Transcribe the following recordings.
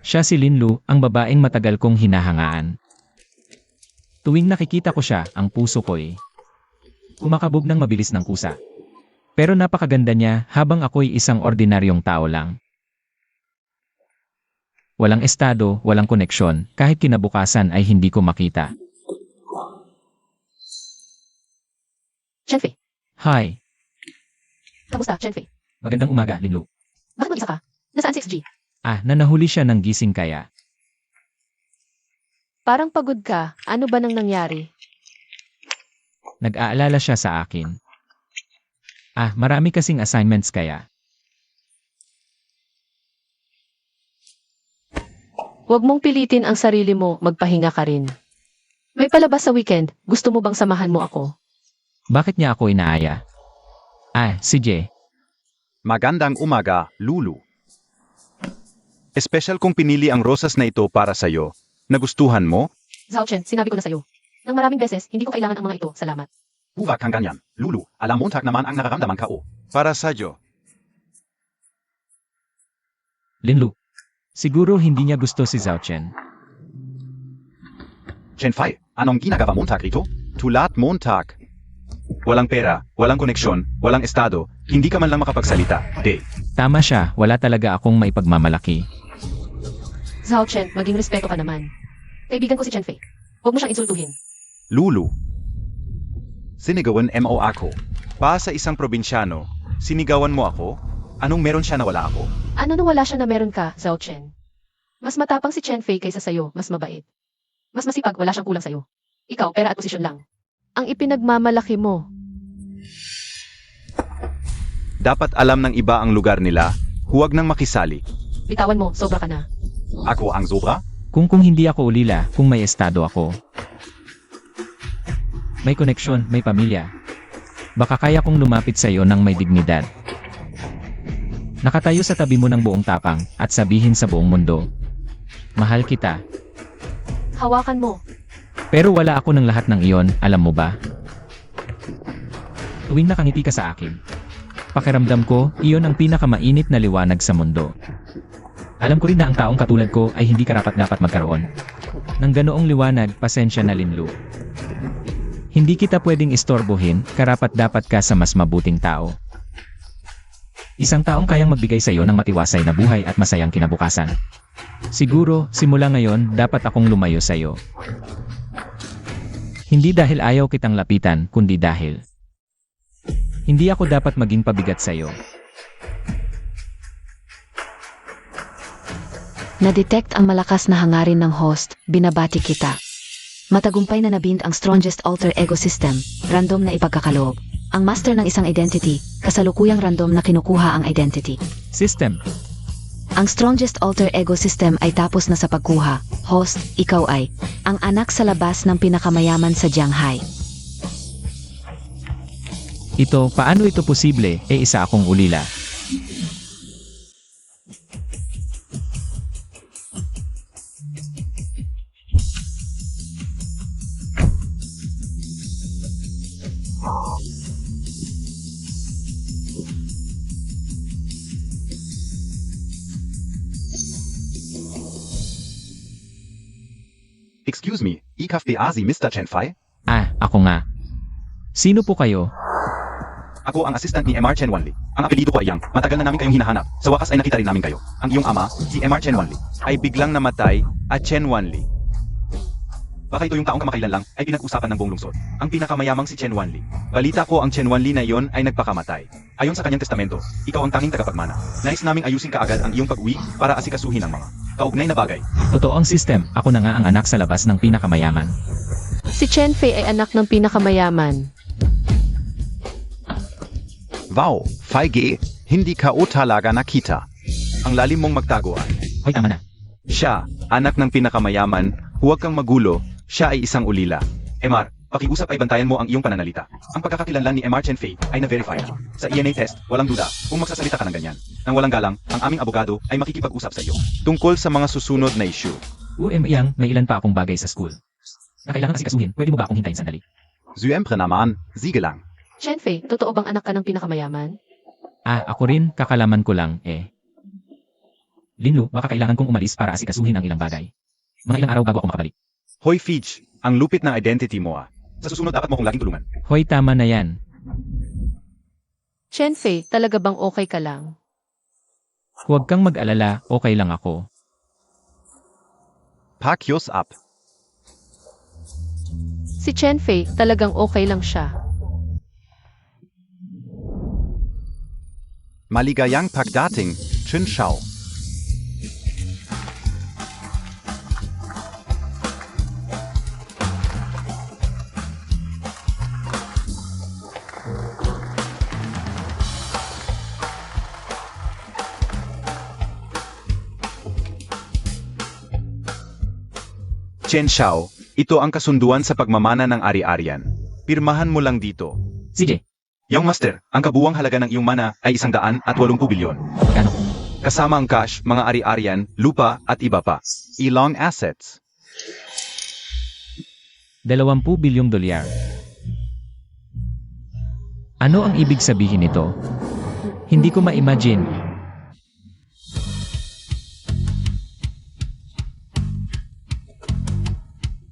Siya si Linlu, ang babaeng matagal kong hinahangaan. Tuwing nakikita ko siya, ang puso ko'y kumakabog ng mabilis ng kusa. Pero napakaganda niya habang ako'y isang ordinaryong tao lang. Walang estado, walang koneksyon, kahit kinabukasan ay hindi ko makita. Shenfei. Hi, Kamusta, Shenfei? magandang umaga, Linlu. Bakit mag-isa ka? Nasaan 6G? Nanahuli siya ng gising kaya. Parang pagod ka. Ano ba nang nangyari? Nag-aalala siya sa akin. Marami kasing assignments kaya. Huwag mong pilitin ang sarili mo, magpahinga ka rin. May palabas sa weekend. Gusto mo bang samahan mo ako? Bakit niya ako inaaya? Sige. Magandang umaga, Lulu. Espesyal kong pinili ang rosas na ito para sa'yo. Nagustuhan mo? Zhao Chen, sinabi ko na sa'yo. Nang maraming beses, hindi ko kailangan ang mga ito. Salamat. Huwag kang ganyan, Lulu. Alam Montag naman ang nararamdaman ka o. Para sa'yo. Linlu. Siguro hindi niya gusto si Zhao Chen. Shenfei, anong ginagawa Montag rito? Tulat Montag. Walang pera, walang koneksyon, walang estado, hindi ka man lang makapagsalita. Tama siya, wala talaga akong maipagmamalaki. Zhao Chen, maging respeto ka naman. Kaibigan ko si Shenfei. Huwag mo siyang insultuhin. Lulu. Sinigawan mo ako. Pa sa isang probinsyano, sinigawan mo ako? Anong meron siya na wala ako? Ano nung wala siya na meron ka, Zhao Chen? Mas matapang si Shenfei kaysa sa'yo, mas mabait. Mas masipag, wala siyang kulang sa'yo. Ikaw, pera at posisyon lang. Ang ipinagmamalaki mo. Dapat alam ng iba ang lugar nila, huwag nang makisali. Bitawan mo, sobra ka na. Ako ang sobra? Kung hindi ako ulila, kung may estado ako. May koneksyon, may pamilya. Baka kaya kong lumapit sa iyo ng may dignidad. Nakatayo sa tabi mo ng buong tapang at sabihin sa buong mundo, mahal kita. Hawakan mo. Pero wala ako ng lahat ng iyon, alam mo ba? Tuwing nakangiti ka sa akin, pakiramdam ko, iyon ang pinakamainit na liwanag sa mundo. Alam ko rin na ang taong katulad ko ay hindi karapat-dapat magkaroon ng ganoong liwanag, pasensya na Linlu. Hindi kita pwedeng istorbohin, karapat-dapat ka sa mas mabuting tao. Isang taong kayang magbigay sa iyo ng matiwasay na buhay at masayang kinabukasan. Siguro, simula ngayon, dapat akong lumayo sa iyo. Hindi dahil ayaw kitang lapitan, kundi dahil hindi ako dapat maging pabigat sa iyo. Na-detect ang malakas na hangarin ng host, binabati kita. Matagumpay na nabind ang strongest alter ego system, random na ipagkakaloob. Ang master ng isang identity, kasalukuyang random na kinukuha ang identity. System. Ang strongest alter ego system ay tapos na sa pagkuha. Host, ikaw ay ang anak sa labas ng pinakamayaman sa Jianghai. Paano ito posible? Isa akong ulila. Excuse me, ikaf de Asi Mr. Shenfei? Ako nga. Sino po kayo? Ako ang assistant ni MR Chen Wanli. Ang apelido ko ay Yang. Matagal na namin kayong hinahanap. Sa wakas ay nakita rin namin kayo. Ang iyong ama, si MR Chen Wanli, ay biglang namatay at Chen Wanli. Baka ito yung taong kamakailan lang ay pinag-usapan ng buong lungsod. Ang pinakamayamang si Chen Wanli. Balita ko ang Chen Wanli na iyon ay nagpakamatay. Ayon sa kanyang testamento, ikaw ang tanging tagapagmana. Nais naming ayusin kaagad ang iyong pag-uwi para asikasuhin ang mga kaugnay na bagay. Totoo ang system, ako na nga ang anak sa labas ng pinakamayaman. Si Shenfei ay anak ng pinakamayaman. Wow, Feige, hindi ka o talaga nakita. Ang lalim mong magtago ay. Hoy, tama na. Siya, anak ng pinakamayaman, huwag kang magulo, siya ay isang ulila. MR, pakiusap ay bantayan mo ang iyong pananalita. Ang pagkakakilanlan ni MR Shenfei ay na-verify na. Sa ENA test, walang duda, kung magsasalita ka ng ganyan. Nang walang galang, ang aming abogado ay makikipag-usap sa iyo. Tungkol sa mga susunod na issue. Yang, may ilan pa akong bagay sa school na kailangan asikasuhin. Pwede mo ba akong hintayin sandali? Siyempre naman, sige lang. Shenfei, totoo bang anak ka ng pinakamayaman? Ako rin, kakalaman ko lang. Linlo, baka kailangan kong umalis para asikasuhin ang ilang bagay. Mga ilang araw bago ako makabalik. Hoy Fitch, ang lupit ng identity mo ah. Sa susunod dapat mo kong laging tulungan. Hoy, tama na yan. Chen Fei, talaga bang okay ka lang? Huwag kang mag-alala, okay lang ako. Pakyos up. Si Chen Fei, talagang okay lang siya. Maligayang pagdating, Chun Shao. Chen Shao, ito ang kasunduan sa pagmamana ng ari-arian. Pirmahan mo lang dito. CJ, Young Master, ang kabuwang halaga ng iyong mana ay 180 bilyon. magkano? Kasama ang cash, mga ari-arian, lupa at iba pa. Ilang assets. 20 bilyong dolyar. Ano ang ibig sabihin nito? Hindi ko ma-imagine.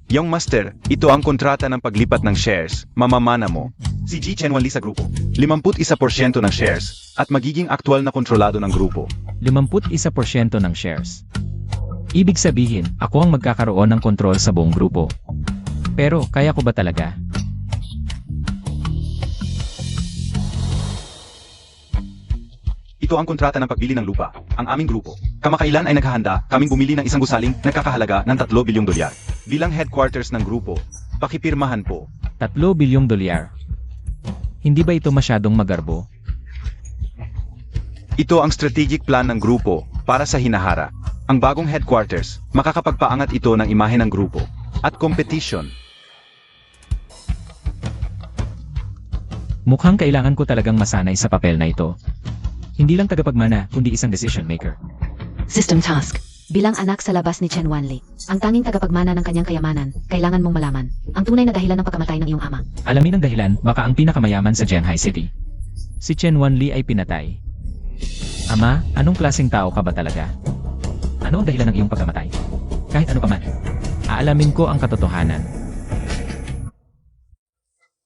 Young Master, ito ang kontrata ng paglipat ng shares, mamamana mo. Si Ji Chenwanli sa grupo. 51% ng shares, at magiging aktwal na kontrolado ng grupo. 51% ng shares. Ibig sabihin, ako ang magkakaroon ng kontrol sa buong grupo. Pero, kaya ko ba talaga? Ito ang kontrata ng pagbili ng lupa, ang aming grupo. Kamakailan ay naghahanda, kaming bumili ng isang gusaling nagkakahalaga ng 3 bilyong dolyar. Bilang headquarters ng grupo, pakipirmahan po. 3 bilyong dolyar. Hindi ba ito masyadong magarbo? Ito ang strategic plan ng grupo para sa hinahara. Ang bagong headquarters, makakapagpaangat ito ng imahe ng grupo. At competition. Mukhang kailangan ko talagang masanay sa papel na ito. Hindi lang tagapagmana, kundi isang decision maker. System task. Bilang anak sa labas ni Chen Wanli, ang tanging tagapagmana ng kanyang kayamanan, kailangan mong malaman ang tunay na dahilan ng pagkamatay ng iyong ama. Alamin ang dahilan, baka ang pinakamayaman sa Jianghai City. Si Chen Wanli ay pinatay. Ama, anong klaseng tao ka ba talaga? Ano ang dahilan ng iyong pagkamatay? Kahit ano pa man. Aalamin ko ang katotohanan.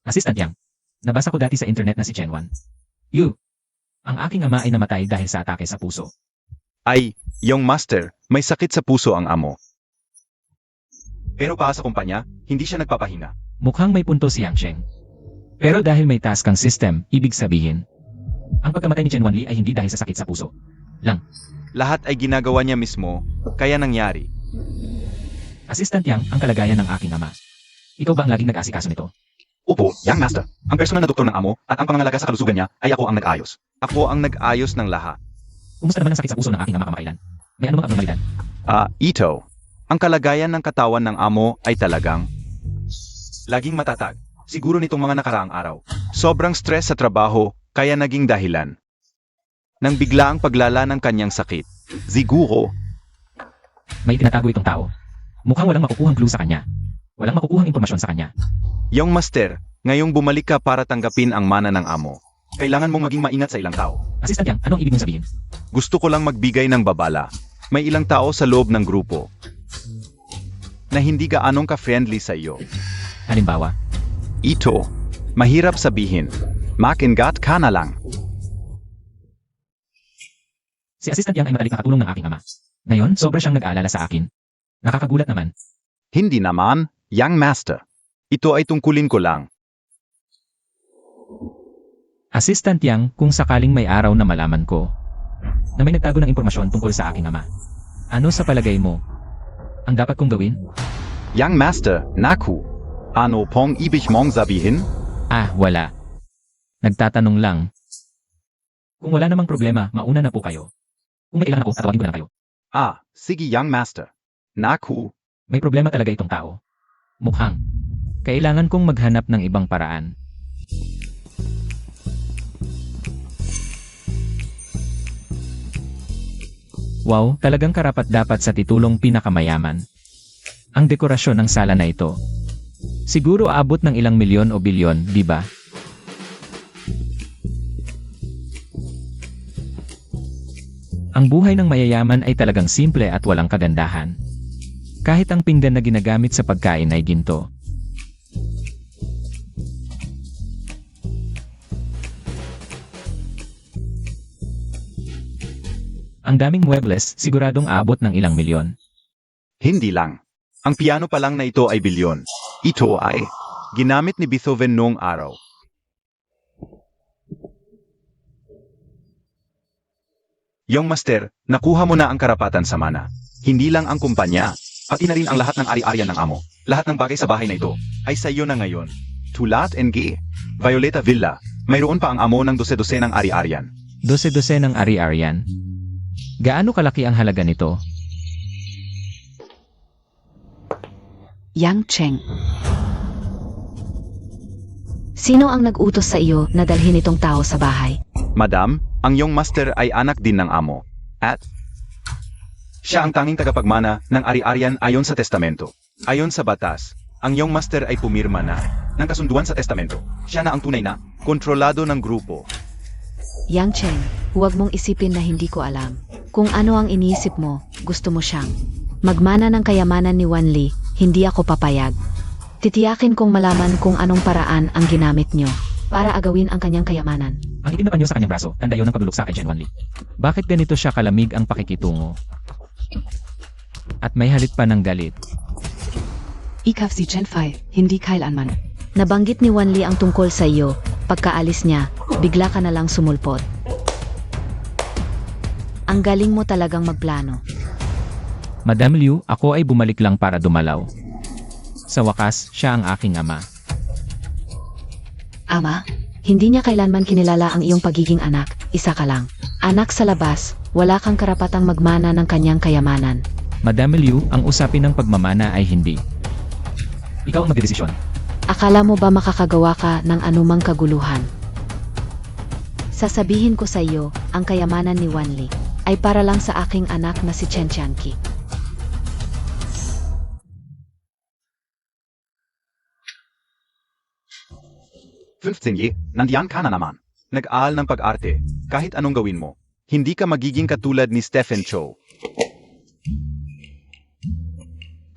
Assistant Yang. Nabasa ko dati sa internet na si Chen Wan. Ang aking ama ay namatay dahil sa atake sa puso. Ay, Young Master, may sakit sa puso ang amo. Pero para sa kumpanya, hindi siya nagpapahinga. Mukhang may punto si Yang Sheng. Pero dahil may task ang system, ibig sabihin, ang pagkamatay ni Chen Wanli ay hindi dahil sa sakit sa puso. Lahat ay ginagawa niya mismo, kaya nangyari. Assistant Yang, ang kalagayan ng aking ama. Ikaw ba ang laging nag-asikaso nito? Opo, Young Master. Ang personal na doktor ng amo at ang pangangalaga sa kalusugan niya ay ako ang nag-ayos. Ako ang nag-ayos ng lahat. Kumusta naman ang sakit sa puso ng aking ama kamakailan? May ano bang abnormalidad? Ito. Ang kalagayan ng katawan ng amo ay talagang laging matatag. Siguro nitong mga nakaraang araw. Sobrang stress sa trabaho, kaya naging dahilan. Nang bigla ang paglala ng kanyang sakit. Siguro, May tinatago itong tao. Mukhang walang makukuhang clue sa kanya. Walang makukuhang impormasyon sa kanya. Young Master, ngayong bumalik ka para tanggapin ang mana ng amo. Kailangan mong maging maingat sa ilang tao. Assistant Yang, ano ang ibig mong sabihin? Gusto ko lang magbigay ng babala. May ilang tao sa loob ng grupo na hindi gaanong ka-friendly sa iyo. Halimbawa, Ito, mahirap sabihin. Makingat ka na lang. si Assistant Yang ay matalik na katulong ng aking ama. Ngayon, sobra siyang nag-aalala sa akin. Nakakagulat naman. Hindi naman, Young Master. Ito ay tungkulin ko lang. Assistant Yang, kung sakaling may araw na malaman ko na may nagtago ng impormasyon tungkol sa aking ama, ano sa palagay mo ang dapat kong gawin? Young Master, naku. Ano pong ibig mong sabihin? Wala. Nagtatanong lang. Kung wala namang problema, mauna na po kayo. Kung may kailangan ako, tatawagin ko na kayo. Sige Young Master. Naku. May problema talaga itong tao. Mukhang. Kailangan kong maghanap ng ibang paraan. Wow, talagang karapat-dapat sa titulong pinakamayaman. Ang dekorasyon ng sala na ito. Siguro aabot ng ilang milyon o bilyon, di ba? Ang buhay ng mayayaman ay talagang simple at walang kagandahan. Kahit ang pinggan na ginagamit sa pagkain ay ginto. Ang daming muebles, siguradong aabot ng ilang milyon. Hindi lang. Ang piano pa lang na ito ay bilyon. Ito ay ginamit ni Beethoven noong araw. Yung master, nakuha mo na ang karapatan sa mana. Hindi lang ang kumpanya, pati na rin ang lahat ng ari-arian ng amo. Lahat ng bagay sa bahay na ito ay sa iyo na ngayon. Tulat NG, Violeta Villa, mayroon pa ang amo ng dose-dose ng ari-arian. Dose-dose ng ari-arian. Gaano kalaki ang halaga nito? Yang Cheng. Sino ang nag-utos sa iyo na dalhin itong tao sa bahay? Madam, ang iyong master ay anak din ng amo. At siya ang tanging tagapagmana ng ari-arian ayon sa testamento. Ayon sa batas, ang iyong master ay pumirma na ng kasunduan sa testamento. Siya na ang tunay na kontrolado ng grupo. Yang Cheng, huwag mong isipin na hindi ko alam. Kung ano ang iniisip mo, gusto mo siyang magmana ng kayamanan ni Wanli, hindi ako papayag. Titiyakin kong malaman kung anong paraan ang ginamit nyo para agawin ang kanyang kayamanan. Ang itin na panyo sa kanyang braso, tanda yun ng pagluluksa kay Chen Wanli. Bakit ganito siya kalamig ang pakikitungo? At may halit pa ng galit. Ikaf si Chen Fai, hindi kailanman. Nabanggit ni Wanli ang tungkol sa iyo. Pagkaalis niya, bigla ka na lang sumulpot. Ang galing mo talagang magplano. Madam Liu, ako ay bumalik lang para dumalaw. Sa wakas, siya ang aking ama. Ama, hindi niya kailanman kinilala ang iyong pagiging anak, isa ka lang. Anak sa labas, wala kang karapatang magmana ng kanyang kayamanan. Madam Liu, ang usapin ng pagmamana ay hindi. Ikaw ang magdedesisyon. Akala mo ba makakagawa ka ng anumang kaguluhan? Sasabihin ko sa iyo, ang kayamanan ni Wanli ay para lang sa aking anak na si Chen Qianqi. Ye, nandiyan ka na naman. Nag-aal ng pag-arte, kahit anong gawin mo. Hindi ka magiging katulad ni Stephen Chow.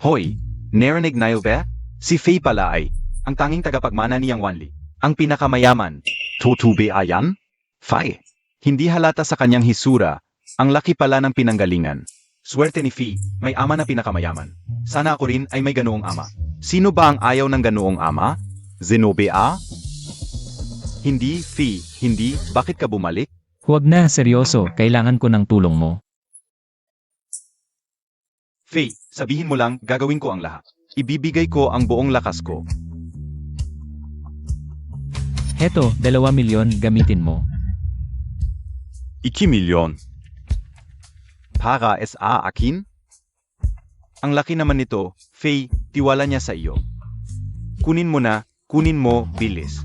Hoy, narinig niyo ba? Si Fei pala ay ang tanging tagapagmana ni Yang Wanli. Ang pinakamayaman. Totoo ba ayan? Fei. Hindi halata sa kanyang hisura. Ang laki pala ng pinanggalingan. Swerte ni Fei, may ama na pinakamayaman. Sana ako rin ay may ganoong ama. Sino ba ang ayaw ng ganoong ama? Zenobia? Hindi, Fei, hindi. Bakit ka bumalik? Huwag na, seryoso, kailangan ko ng tulong mo. Fei, sabihin mo lang, gagawin ko ang lahat. Ibibigay ko ang buong lakas ko. Heto, 2 milyon, gamitin mo. 2 milyon. Para sa akin? Ang laki naman nito, Fei, tiwala niya sa iyo. Kunin mo na, kunin mo, bilis.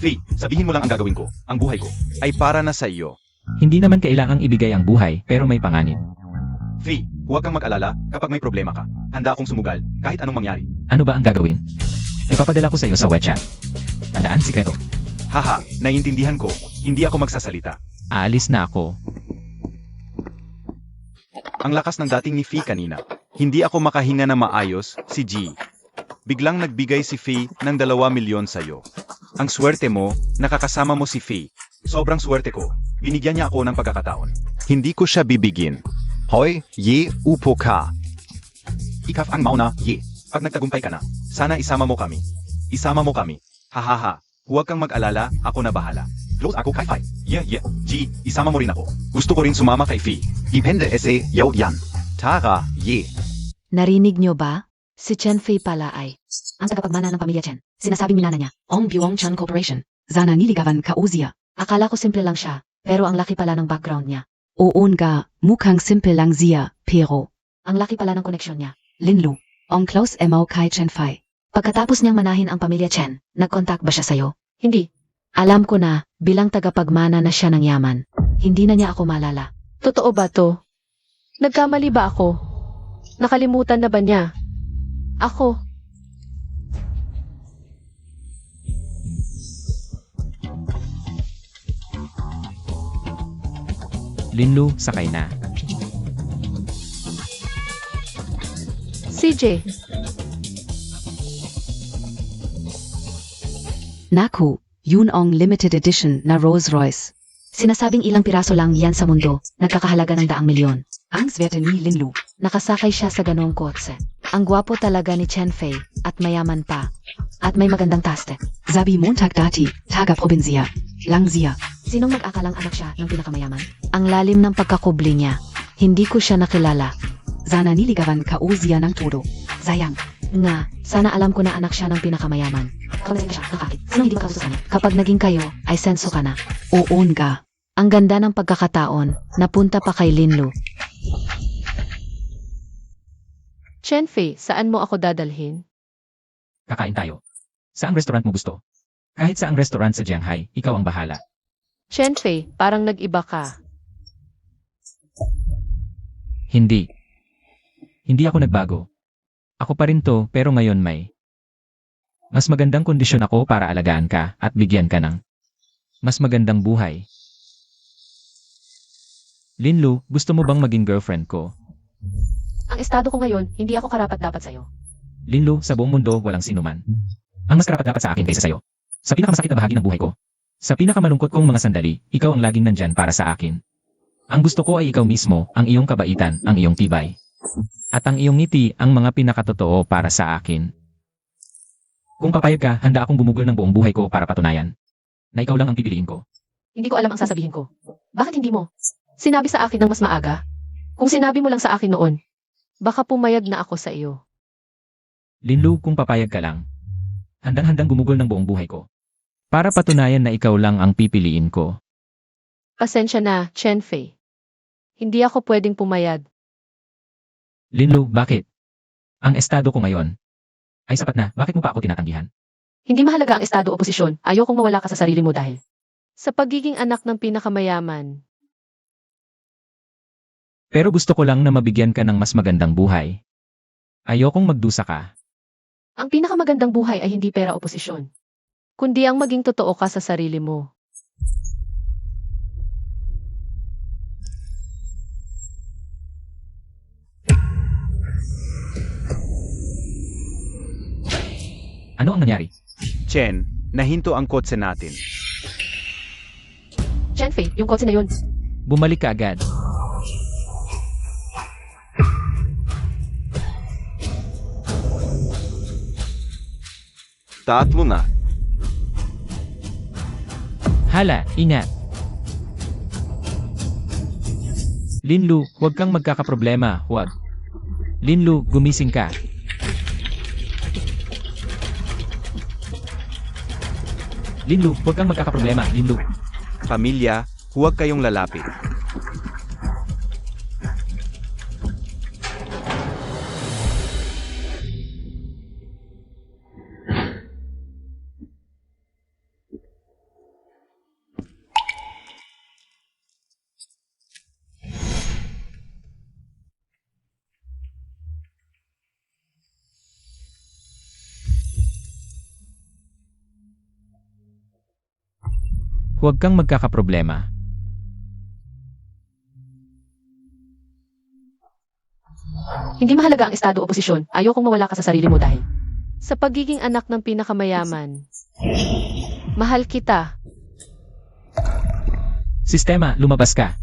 Fei, sabihin mo lang ang gagawin ko, ang buhay ko, ay para na sa iyo. Hindi naman kailangang ibigay ang buhay, pero may panganib. Fei, huwag kang mag-alala kapag may problema ka. Handa akong sumugal, kahit anong mangyari. Ano ba ang gagawin? Ipapadala ko sa iyo sa WeChat. Tandaan, sikreto. Haha, naiintindihan ko, hindi ako magsasalita. Aalis na ako. Ang lakas ng dating ni Fei kanina. Hindi ako makahinga na maayos, si G. Biglang nagbigay si Fei ng 2 milyon sa'yo. Ang swerte mo, nakakasama mo si Fei. Sobrang swerte ko. Binigyan niya ako ng pagkakataon. Hindi ko siya bibigin. Hoy, ye, upo ka. Ikaf ang mauna, ye. Pag nagtagumpay ka na, sana isama mo kami. Isama mo kami. Hahaha. Huwag kang mag-alala, ako na bahala. Close ako kay Fei. Yeah. G, isama mo rin ako. Gusto ko rin sumama kay Fei. Depende ese, yaw yan. Tara, ye. Narinig nyo ba? Si Chen Fei pala ay ang tagapagmana ng pamilya Chen. Sinasabing minana niya. Ong Byung Chan Corporation. Zana niligawan ka Uzia. Akala ko simple lang siya, pero ang laki pala ng background niya. Oon ga, mukhang simple lang siya, pero Ang laki pala ng koneksyon niya. Linlu. Ong close emo kay Chen Fai. Pagkatapos niyang manahin ang pamilya Chen, nag-contact ba siya sa'yo? Hindi. Alam ko na, bilang tagapagmana na siya ng yaman. Hindi na niya ako malala. Totoo ba to? Nagkamali ba ako? Nakalimutan na ba niya? Ako. Linlu, sakay na. CJ, Naku, yun ang limited edition na Rolls Royce. Sinasabing ilang piraso lang yan sa mundo, nagkakahalaga ng 100,000,000. Ang swerte ni Linlu. Nakasakay siya sa ganong kotse. Ang gwapo talaga ni Chen Fei, at mayaman pa. At may magandang taste. Sabi Montag dati, taga probinsya. Lang siya. Sinong mag-akalang anak siya ng pinakamayaman? Ang lalim ng pagkakubli niya. Hindi ko siya nakilala. Sana niligawan ka o siya ng todo. Sayang. Nga, sana alam ko na anak siya ng pinakamayaman. Kapag naging siya, nakakit. Sino hindi makasususan? Kapag naging kayo, ay senso ka na. Oon ka. Ang ganda ng pagkakataon, napunta pa kay Linlu. Chen Fei, saan mo ako dadalhin? Kakain tayo. Saang restaurant mo gusto? Kahit saang restaurant sa Shanghai, ikaw ang bahala. Chen Fei, parang nag-iba ka. Hindi. Hindi ako nagbago. Ako pa rin to, pero ngayon may mas magandang kondisyon ako para alagaan ka at bigyan ka ng mas magandang buhay. Linlu, gusto mo bang maging girlfriend ko? Ang estado ko ngayon, hindi ako karapat-dapat sa'yo. Linlu, sa buong mundo walang sinuman ang mas karapat-dapat sa akin kaysa sa'yo. Sa pinakamasakit na bahagi ng buhay ko. Sa pinakamalungkot kong mga sandali, ikaw ang laging nandyan para sa akin. Ang gusto ko ay ikaw mismo, ang iyong kabaitan, ang iyong tibay. At ang iyong ngiti ang mga pinakatotoo para sa akin. Kung papayag ka, handa akong bumugol ng buong buhay ko para patunayan na ikaw lang ang pipiliin ko. Hindi ko alam ang sasabihin ko. Bakit hindi mo? Sinabi sa akin ng mas maaga. Kung sinabi mo lang sa akin noon, baka pumayag na ako sa iyo. Linlu, kung papayag ka lang, handang-handang gumugol ng buong buhay ko para patunayan na ikaw lang ang pipiliin ko. Pasensya na, Chen Fei. Hindi ako pwedeng pumayag. Linlu, bakit? Ang estado ko ngayon ay sapat na. Bakit mo pa ako tinatanggihan? Hindi mahalaga ang estado o posisyon. Ayokong mawala ka sa sarili mo dahil sa pagiging anak ng pinakamayaman. Pero gusto ko lang na mabigyan ka ng mas magandang buhay. Ayokong magdusa ka. Ang pinakamagandang buhay ay hindi pera o posisyon, kundi ang maging totoo ka sa sarili mo. Ano ang nangyari? Chen, nahinto ang kotse natin. Chen Fei, yung kotse na yun. Bumalik ka agad. Tatlo na. Hala, ingat. Linlu, huwag kang magkakaproblema, huwag. Linlu, gumising ka. Linlu, huwag kang magkakaproblema, Linlu. Pamilya, huwag kayong lalapit. Huwag kang magkakaproblema. Hindi mahalaga ang estado o posisyon. Ayokong mawala ka sa sarili mo dahil sa pagiging anak ng pinakamayaman. Mahal kita. Sistema, lumabas ka.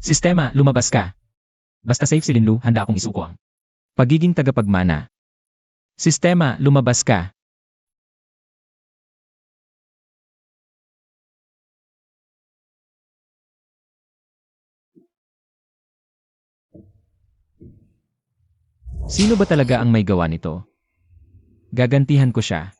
Sistema, lumabas ka. Basta safe si Linlu, handa akong isuko ang pagiging tagapagmana. Sistema, lumabas ka. Sino ba talaga ang may gawa nito? Gagantihan ko siya.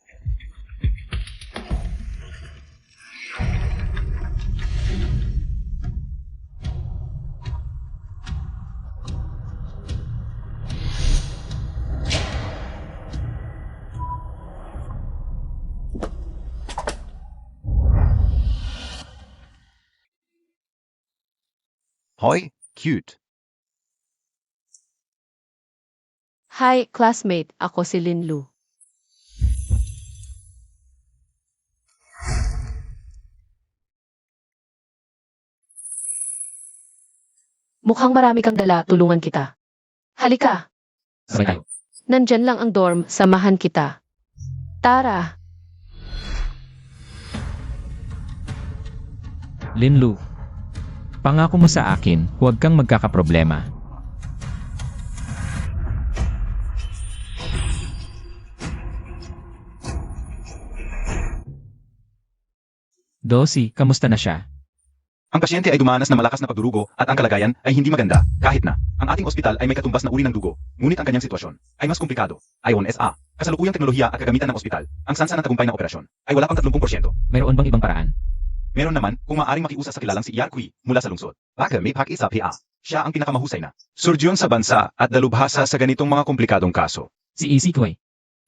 Hoy, cute. Hi, classmate. Ako si Linlu. Mukhang marami kang dala, tulungan kita. Halika, Sabay tayo. nandyan lang ang dorm, samahan kita. Tara. Linlu, pangako mo sa akin, huwag kang magkakaproblema. Dosi, kamusta na siya? Ang pasyente ay dumanas na malakas na pagdurugo at ang kalagayan ay hindi maganda, kahit na ang ating ospital ay may katumbas na uri ng dugo, ngunit ang kanyang sitwasyon ay mas komplikado. Ayon SA, kasalukuyang teknolohiya at kagamitan ng ospital, ang sansa ng tagumpay na operasyon ay wala pang 30%. Mayroon bang ibang paraan? Meron naman kung maaaring makiusap sa kilalang si Iarqui mula sa lungsod. Baka may pakisa PA. Siya ang pinakamahusay na surgeon sa bansa at dalubhasa sa ganitong mga komplikadong kaso. Si Easy Kway.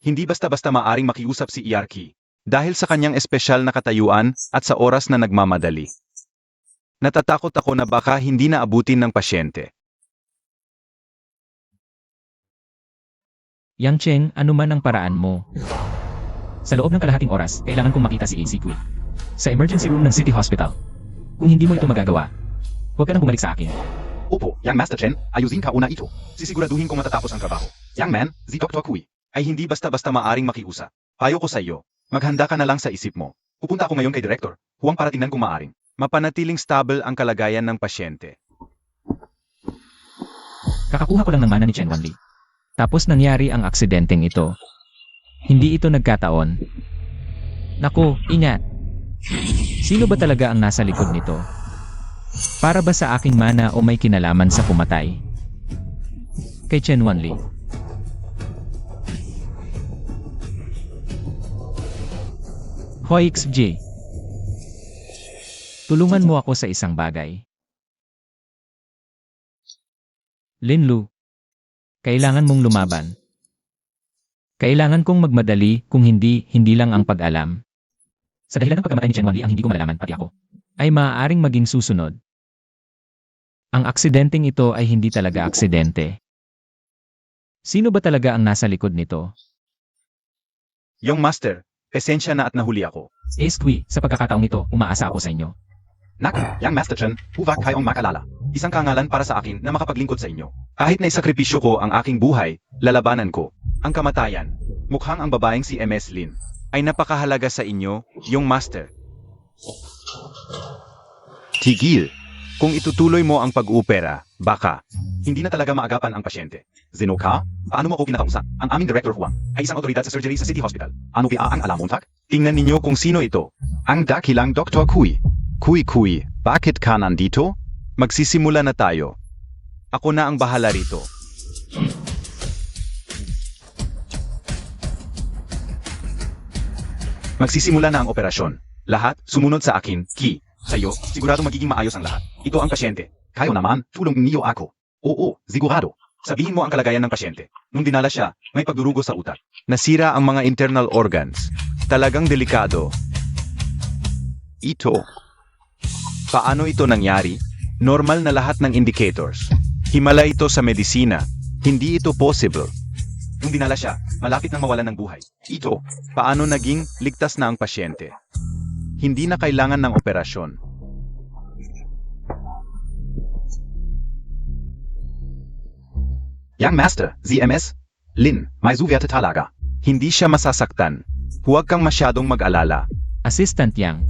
Hindi basta-basta maaaring makiusap si Iarqui dahil sa kanyang espesyal na katayuan at sa oras na nagmamadali. Natatakot ako na baka hindi na abutin ng pasyente. Yang Cheng, ano man ang paraan mo. Sa loob ng kalahating oras, kailangan kong makita si Easy Kway. Sa emergency room ng City Hospital. Kung hindi mo ito magagawa, huwag ka nang bumalik sa akin. Opo, Yang Master Chen, ayusin ka una ito. Sisiguraduhin kong matatapos ang trabaho. Yang Man, si Dr. Kui, ay hindi basta-basta maaring makiusap. Payo ko sa iyo, maghanda ka na lang sa isip mo. Pupunta ako ngayon kay Director, huwag para tingnan kung maaring mapanatiling stable ang kalagayan ng pasyente. Kakakuha ko lang ng mana ni Chen Wanli. Tapos nangyari ang aksidenteng ito. Hindi ito nagkataon. Naku, ingat! Sino ba talaga ang nasa likod nito? Para ba sa aking mana o may kinalaman sa pumatay? Kay Chen Wanli. Hoy XJ. Tulungan mo ako sa isang bagay. Linlu. Kailangan mong lumaban. Kailangan kong magmadali, kung hindi, hindi lang ang pag-alam. Sa dahilan ng pagkamatay ni Chen Wanli ang hindi ko malalaman, pati ako, ay maaaring maging susunod. Ang aksidenteng ito ay hindi talaga aksidente. Sino ba talaga ang nasa likod nito? Yung Master, esensya na at nahuli ako. Ace Kui, sa pagkakataong ito, umaasa ako sa inyo. Nak, Yang Master Chen, huwag kayong makalala. Isang kangalan para sa akin na makapaglingkod sa inyo. Kahit na isakripisyo ko ang aking buhay, lalabanan ko ang kamatayan. Mukhang ang babaeng si MS Lin ay napakahalaga sa inyo, yung Master. Tigil. Kung itutuloy mo ang pag-upera, baka hindi na talaga maagapan ang pasyente. Zenoka, paano mo ako kinakausap? Ang aming Director Huang ay isang otoridad sa surgery sa City Hospital. Ano kaya ang alamontak? Tingnan ninyo kung sino ito. Ang dakilang Dr. Kui. Kui, bakit ka nandito? Magsisimula na tayo. Ako na ang bahala rito. Magsisimula na ang operasyon. Lahat, sumunod sa akin. Ki, sa'yo, sigurado magiging maayos ang lahat. Ito ang pasyente. Kayo naman, tulong niyo ako. Oo, sigurado. Sabihin mo ang kalagayan ng pasyente. Nung dinala siya, may pagdurugo sa utak. Nasira ang mga internal organs. Talagang delikado. Ito. Paano ito nangyari? Normal na lahat ng indicators. Himala ito sa medisina. Hindi ito possible. Nung dinala siya, malapit nang mawalan ng buhay. Ito. Paano naging ligtas na ang pasyente? Hindi na kailangan ng operasyon. Yang Master, ZMS, Lin, may zuwerte talaga. Hindi siya masasaktan. Huwag kang masyadong mag-alala. Assistant Yang.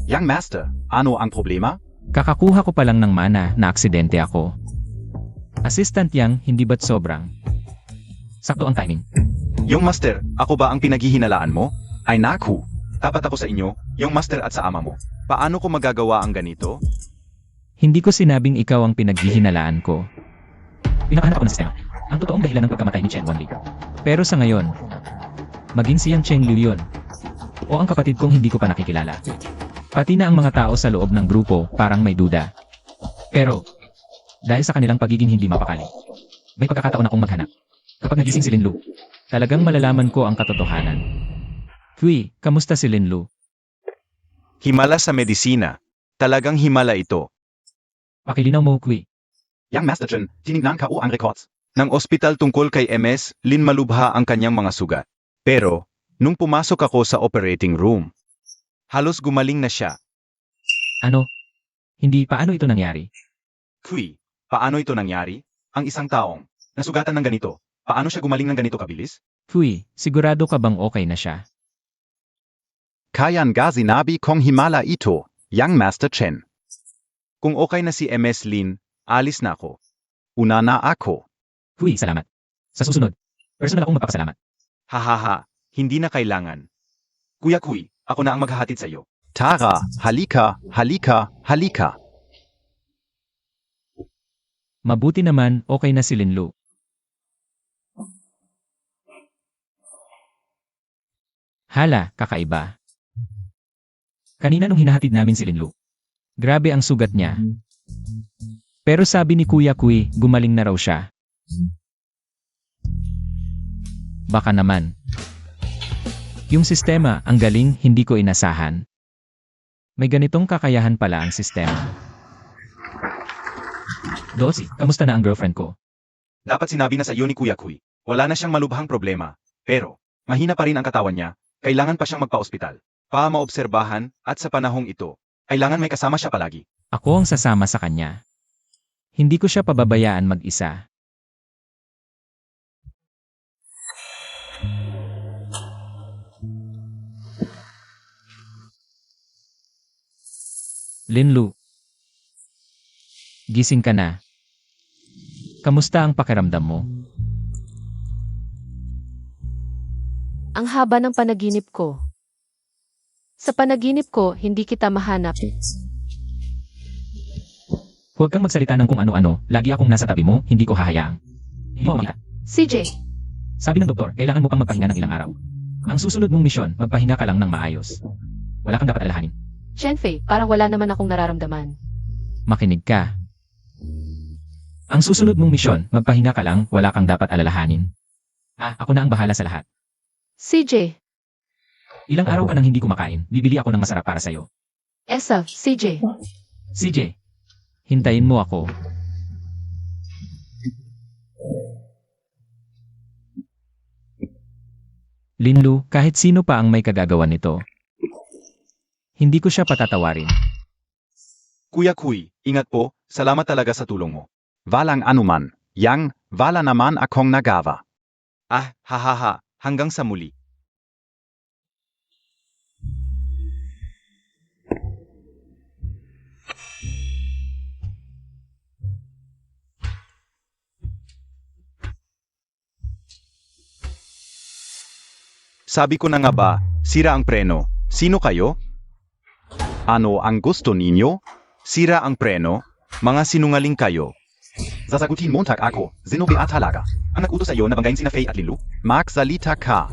Yang Master, ano ang problema? Kakakuha ko pa lang ng mana na aksidente ako. Assistant Yang, hindi ba't sobrang? Sakto ang timing. Yung Master, ako ba ang pinaghihinalaan mo? Ay naku, tapat ako sa inyo, yung Master at sa ama mo. Paano ko magagawa ang ganito? Hindi ko sinabing ikaw ang pinaghihinalaan ko. Pinakahanap ko ng sistema. Ang totoong dahilan ng pagkamatay ni Chen Wanli. Pero sa ngayon, maging siyang Cheng Liu yun. O ang kapatid kong hindi ko pa nakikilala. Pati na ang mga tao sa loob ng grupo parang may duda. Pero, dahil sa kanilang pagiging hindi mapakali, may pagkakataon akong maghanap. Kapag nagising si Linlu, talagang malalaman ko ang katotohanan. Kui, kamusta si Linlu? Himala sa medisina. Talagang himala ito. Pakilinaw mo, Kui. Yang Master Chen, tinignan ka o ang records ng ospital tungkol kay MS, Lin malubha ang kanyang mga sugat. Pero, nung pumasok ako sa operating room, halos gumaling na siya. Ano? Hindi, paano ito nangyari? Kui, paano ito nangyari? Ang isang taong nasugatan ng ganito, paano siya gumaling ng ganito kabilis? Kui, sigurado ka bang okay na siya? Kayan ga sinabi kong himala ito, Young Master Chen. Kung okay na si MS Lin, alis na ako. Una na ako. Kui, salamat. Sa susunod, personal akong magpapasalamat. Hahaha, hindi na kailangan. Kuya Kui, ako na ang maghahatid sa iyo. Tara, halika, halika, halika. Mabuti naman, okay na si Linlu. Hala, kakaiba. Kanina nung hinahatid namin si Linlu. Grabe ang sugat niya. Pero sabi ni Kuya Kui, gumaling na raw siya. Baka naman. Yung sistema, ang galing, hindi ko inasahan. May ganitong kakayahan pala ang sistema. Dosi, kamusta na ang girlfriend ko? Dapat sinabi na sa iyo ni Kuya Kui, wala na siyang malubhang problema. Pero, mahina pa rin ang katawan niya, kailangan pa siyang magpa-ospital. Maobserbahan, at sa panahong ito, kailangan may kasama siya palagi. Ako ang sasama sa kanya. Hindi ko siya pababayaan mag-isa. Linlu. Gising ka na. Kamusta ang pakiramdam mo? Ang haba ng panaginip ko. Sa panaginip ko, hindi kita mahanap. Huwag kang magsalita ng kung ano-ano, lagi akong nasa tabi mo, hindi ko hahayaang. Hindi mo makita. CJ, Sabi ng doktor, kailangan mo pang magpahinga ng ilang araw. Ang susunod mong misyon, magpahinga ka lang ng maayos. Wala kang dapat alalahanin. Chenfei, parang wala naman akong nararamdaman. Makinig ka. Ang susunod mong misyon, magpahinga ka lang, wala kang dapat alalahanin. Ako na ang bahala sa lahat. CJ, Ilang araw ka nang hindi kumakain, bibili ako ng masarap para sa'yo. Esa, CJ. CJ, hintayin mo ako. Linlu, kahit sino pa ang may kagagawa nito. Hindi ko siya patatawarin. Kuya Kui, ingat po, salamat talaga sa tulong mo. Walang anuman, Yang, wala naman akong nagawa. Hahaha, hanggang sa muli. Sabi ko na nga ba, sira ang preno. Sino kayo? Ano ang gusto ninyo? Sira ang preno? Mga sinungaling kayo. Sasagutin montag ako, Zenobia talaga. Ang nag-utos sa iyo na banggain sina Faye at Linlu? Magsalita ka.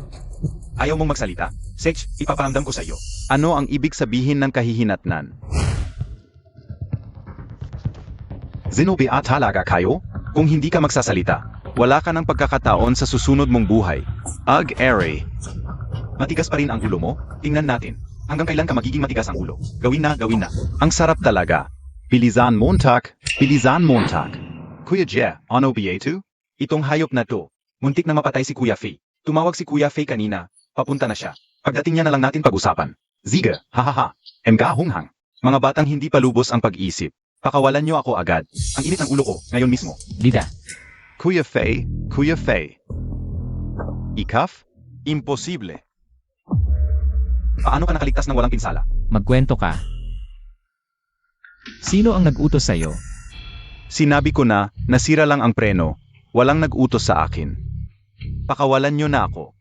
Ayaw mong magsalita? Sage, ipaparamdam ko sa iyo. Ano ang ibig sabihin ng kahihinatnan? Zenobia talaga kayo? Kung hindi ka magsasalita, wala ka ng pagkakataon sa susunod mong buhay. Ere. Matigas pa rin ang ulo mo? Tingnan natin. Hanggang kailan ka magiging matigas ang ulo? Gawin na, gawin na. Ang sarap talaga. Bilisan montag, bilisan montag. Kuya Je, ano ba Itong hayop na to, muntik na mapatay si Kuya Faye. Tumawag si Kuya Faye kanina, papunta na siya. Pagdating niya na lang natin pag-usapan. Sige, hahaha. Mga hunghang. Mga batang hindi pa lubos ang pag-isip. Pakawalan niyo ako agad. Ang init ng ulo ko, ngayon mismo. Lida, Kuya Faye, Kuya Faye. Ikaf? Imposible. Paano ka nakaligtas ng walang pinsala? magkwento ka. Sino ang nag-utos sa'yo? Sinabi ko na, nasira lang ang preno. Walang nag-utos sa akin. Pakawalan niyo na ako.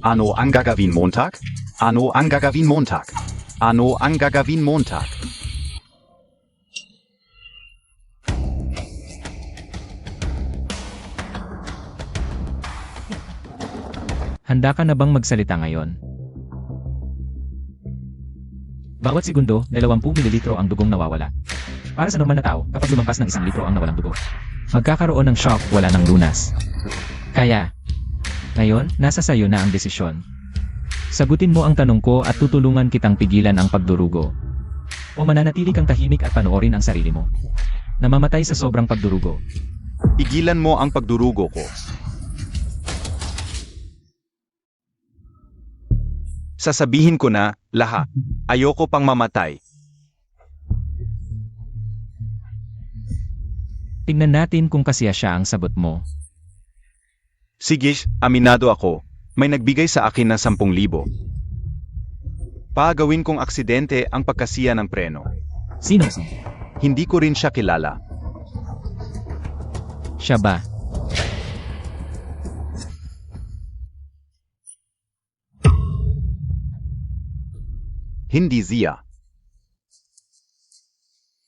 Ano ang gagawin montag? Ano ang gagawin montag? Ano ang gagawin montag? Handa ka na bang magsalita ngayon? Bawat segundo, 20 mililitro ang dugong nawawala. Para sa normal na tao, kapag lumampas ng 1 litro ang nawalang dugo, magkakaroon ng shock, wala ng lunas. Kaya, ngayon, nasa sayo na ang desisyon. Sagutin mo ang tanong ko at tutulungan kitang pigilan ang pagdurugo. O mananatili kang tahimik at panoorin ang sarili mo. Namamatay sa sobrang pagdurugo. Igilan mo ang pagdurugo ko. Sasabihin ko na, lahat. Ayoko pang mamatay. Tingnan natin kung kasiya siya ang sagot mo. Sige, aminado ako. May nagbigay sa akin ng 10,000. Pagawin kong aksidente ang pagkasiya ng preno. Sino? Hindi ko rin siya kilala. Siya ba? Hindi Zia.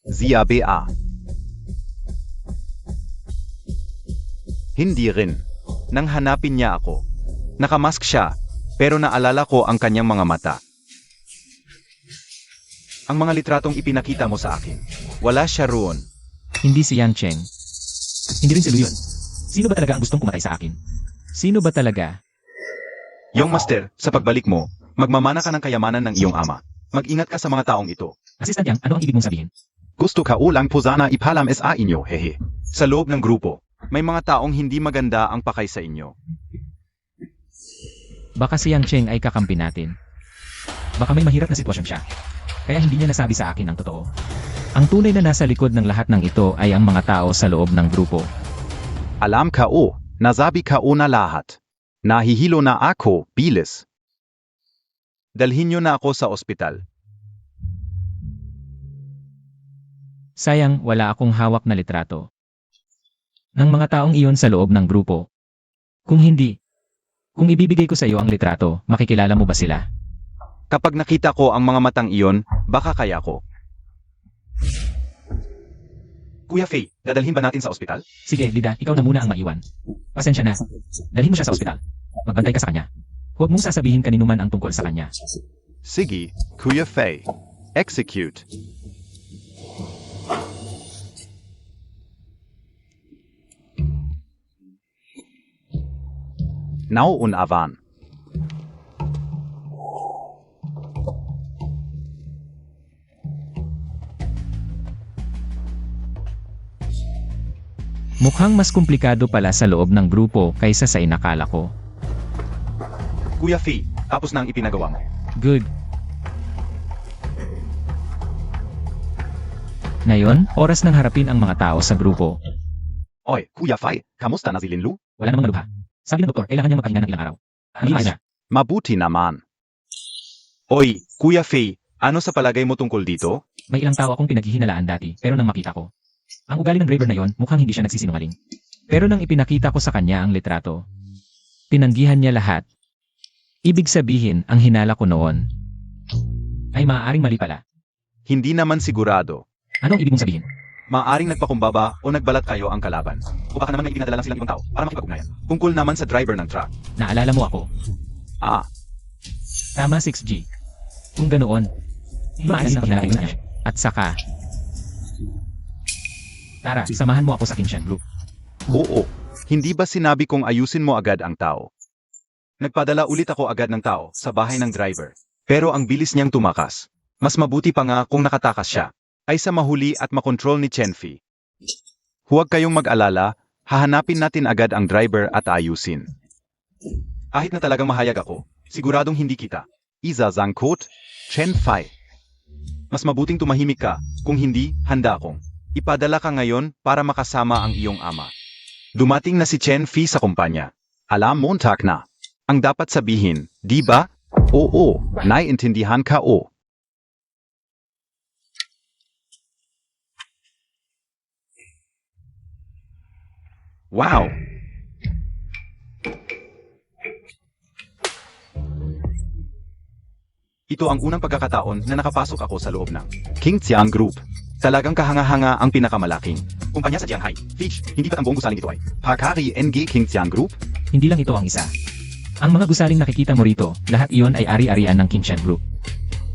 Zia BA. Hindi rin. Nang hanapin niya ako. Nakamask siya, pero naalala ko ang kanyang mga mata. Ang mga litratong ipinakita mo sa akin. Wala siya roon. Hindi si Yang Cheng. Hindi rin si Lu Yun. Sino ba talaga ang gustong kumatay sa akin? Sino ba talaga? Yung master, sa pagbalik mo, magmamana ka ng kayamanan ng iyong ama. Mag-ingat ka sa mga taong ito. Assistant Yang, ano ang ibig mong sabihin? Gusto ka ulang po sana ipalam sa inyo, hehe. Sa loob ng grupo, may mga taong hindi maganda ang pakay sa inyo. Baka si Yang Cheng ay kakampi natin. Baka may mahirap na sitwasyon siya. Kaya hindi niya nasabi sa akin ang totoo. Ang tunay na nasa likod ng lahat ng ito ay ang mga tao sa loob ng grupo. Alam ka o, nasabi ka o na lahat. Nahihilo na ako, bilis. Dalhin niyo na ako sa ospital. Sayang, wala akong hawak na litrato ng mga taong iyon sa loob ng grupo. Kung hindi, kung ibibigay ko sa iyo ang litrato, makikilala mo ba sila? Kapag nakita ko ang mga matang iyon, baka kaya ko. Kuya Faye, dadalhin ba natin sa ospital? Sige, Lida, ikaw na muna ang maiwan. Pasensya na. Dalhin mo siya sa ospital. Magbantay ka sa kanya. Huwag mong sasabihin kanino man ang tungkol sa kanya. Sige, Kuya Faye. Execute. Now und avan. Mukhang mas komplikado pala sa loob ng grupo kaysa sa inakala ko. Kuya Faye, tapos na ang ipinagawa mo. Good. Ngayon, oras nang harapin ang mga tao sa grupo. Oy, Kuya Faye, kamusta na si Linlu? Wala namang malubha. Sabi ng doktor, kailangan niyang magpahinga ng ilang araw. Ang niya. Mabuti naman. Oy, Kuya Faye, ano sa palagay mo tungkol dito? May ilang tao akong pinaghihinalaan dati, pero nang makita ko. Ang ugali ng driver na yon, mukhang hindi siya nagsisinungaling. Pero nang ipinakita ko sa kanya ang litrato, tinanggihan niya lahat. Ibig sabihin, ang hinala ko noon ay maaaring mali pala. Hindi naman sigurado. Ano ang ibig mong sabihin? Maaaring nagpakumbaba o nagbalat kayo ang kalaban. O baka naman may ipinadala lang silang ibang tao para makipag-ugnayan. Tungkol naman sa driver ng truck. Naalala mo ako. Ah, Tama 6G. Kung ganoon, maaaring ang hinala niya. At saka, tara, samahan mo ako sa Kinshan Group. oo. Hindi ba sinabi kong ayusin mo agad ang tao? Nagpadala ulit ako agad ng tao sa bahay ng driver. Pero ang bilis niyang tumakas. Mas mabuti pa nga kung nakatakas siya, ay sa mahuli at makontrol ni Chenfi. Huwag kayong mag-alala, hahanapin natin agad ang driver at ayusin. Kahit na talagang mahayag ako, siguradong hindi kita. Isa Zangkot, Chen Fai. Mas mabuting tumahimik ka, kung hindi, handa akong. Ipadala ka ngayon para makasama ang iyong ama. Dumating na si Chenfi sa kumpanya. Alam Montag na. Ang dapat sabihin, di ba? Oo, naiintindihan ka o. Wow! Ito ang unang pagkakataon na nakapasok ako sa loob ng Kingtian Group. talagang kahanga-hanga ang pinakamalaking kumpanya sa Jianghai. Fish, hindi ba't ang buong gusaling ito ay Pakari NG Kingtian Group. Hindi lang ito ang isa. Ang mga gusaling nakikita mo rito, lahat iyon ay ari-arian ng Kinshan Group.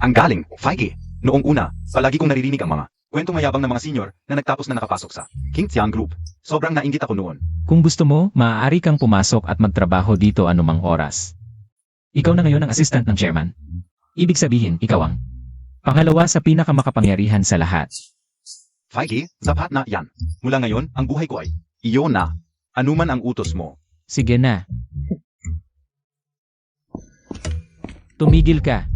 ang galing, Feige? Noong una, palagi kong naririnig ang mga kwentong mayabang ng mga senior na nagtapos na nakapasok sa Kingtian Group. sobrang nainggit ako noon. Kung gusto mo, maaari kang pumasok at magtrabaho dito anumang oras. Ikaw na ngayon ang assistant ng chairman. Ibig sabihin, ikaw ang pangalawa sa pinakamakapangyarihan sa lahat. Feige, sapat na yan. Mula ngayon, ang buhay ko ay Iyo na. anuman ang utos mo. Sige na. Tumigil ka.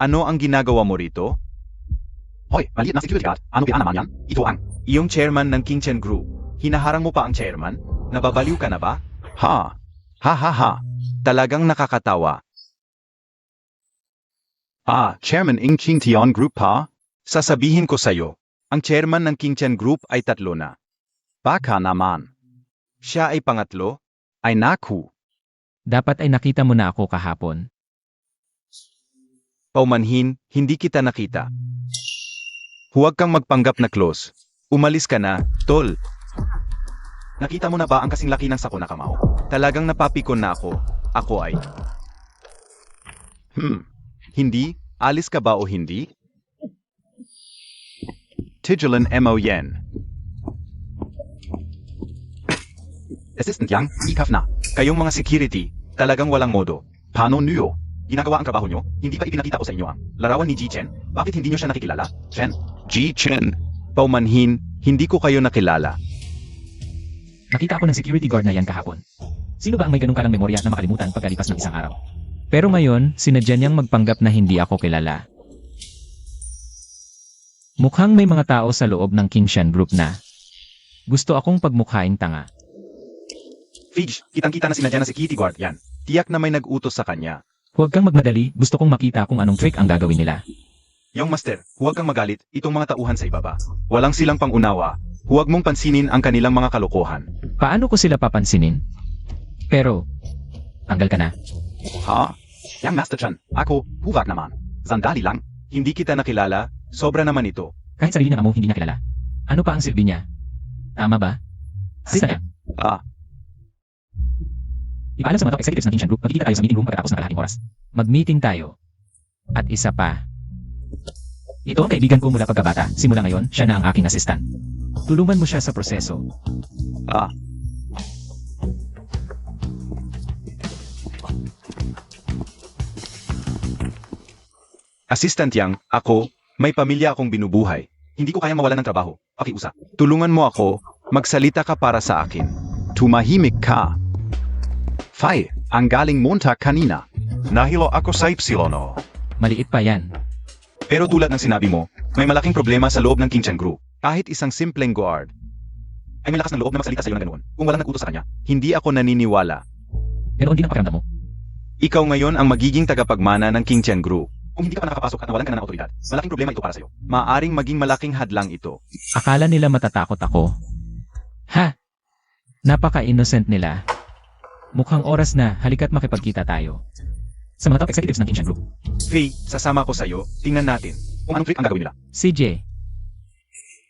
Ano ang ginagawa mo rito? Hoy, maliit na security guard. Ano kaya naman yan? Ito ang... Iyong chairman ng King Chen Group. Hinaharang mo pa ang chairman? Nababaliw ka na ba? Ha. Ha ha ha. Talagang nakakatawa. Chairman Ing Ching Tion Group pa? Sasabihin ko sa'yo, ang chairman ng King Chen Group ay 3 na. Baka naman. Siya ay pangatlo. Ay naku. Dapat ay nakita mo na ako kahapon. Paumanhin, hindi kita nakita. Huwag kang magpanggap na close. Umalis ka na, tol. Nakita mo na ba ang kasing laki ng sako na kamao? Talagang napapikon na ako. Ako ay... Hindi? Alis ka ba o hindi? Tijulan Mo Yen. Assistant Yang, ikaf na. Kayong mga security, talagang walang modo. Paano niyo? Ginagawa ang trabaho nyo? Hindi ba ipinakita ko sa inyo ang larawan ni Ji Chen? Bakit hindi nyo siya nakikilala? Chen? Ji Chen. Paumanhin, hindi ko kayo nakilala. Nakita ako ng security guard na yan kahapon. Sino ba ang may ganun kalang memorya na makalimutan pagkalipas ng isang araw? Pero ngayon, sinadya niyang magpanggap na hindi ako kilala. Mukhang may mga tao sa loob ng King Shan Group na gusto akong pagmukhaing tanga. Fidge, kitang-kita na sinadya na security guard yan. Tiyak na may nag-utos sa kanya. Huwag kang magmadali, gusto kong makita kung anong trick ang gagawin nila. Yung master, huwag kang magalit, itong mga tauhan sa ibaba. Walang silang pangunawa. Huwag mong pansinin ang kanilang mga kalokohan. Paano ko sila papansinin? Pero, tanggal ka na. Ha? Yang Master Chen, ako, huwag naman. Sandali lang. Hindi kita nakilala, sobra naman ito. Kahit sarili ng amo hindi nakilala. Ano pa ang silbi niya? Tama ba? Sisa niya. Ipaalam sa mga top executives ng King Shan Group, magkikita tayo sa meeting room pagkatapos ng kalahating oras. Mag-meeting tayo. At isa pa. Ito ang kaibigan ko mula pagkabata. Simula ngayon, siya na ang aking assistant. Tulungan mo siya sa proseso. Assistant Yang, ako, may pamilya akong binubuhay. Hindi ko kayang mawalan ng trabaho. Pakiusap. Tulungan mo ako, magsalita ka para sa akin. Tumahimik ka. Fay, ang galing Montag kanina. Nahilo ako sa Ypsilono. Maliit pa yan. Pero tulad ng sinabi mo, may malaking problema sa loob ng King Chen Group. Kahit isang simpleng guard ay may lakas ng loob na magsalita sa iyo ng ganoon. Kung walang nag-utos sa kanya, hindi ako naniniwala. Ganoon din ang pakiramdam mo. Ikaw ngayon ang magiging tagapagmana ng King Chen Group. Kung hindi ka pa nakakapasok at nawalan ka na ng otoridad, malaking problema ito para sa iyo. Maaring maging malaking hadlang ito. Akala nila matatakot ako. Ha? Napaka-innocent nila. Mukhang oras na, halika't makipagkita tayo. Sa mga top executives ng King Shan Group. Faye, sasama ko sa iyo, tingnan natin kung anong trick ang gagawin nila. CJ.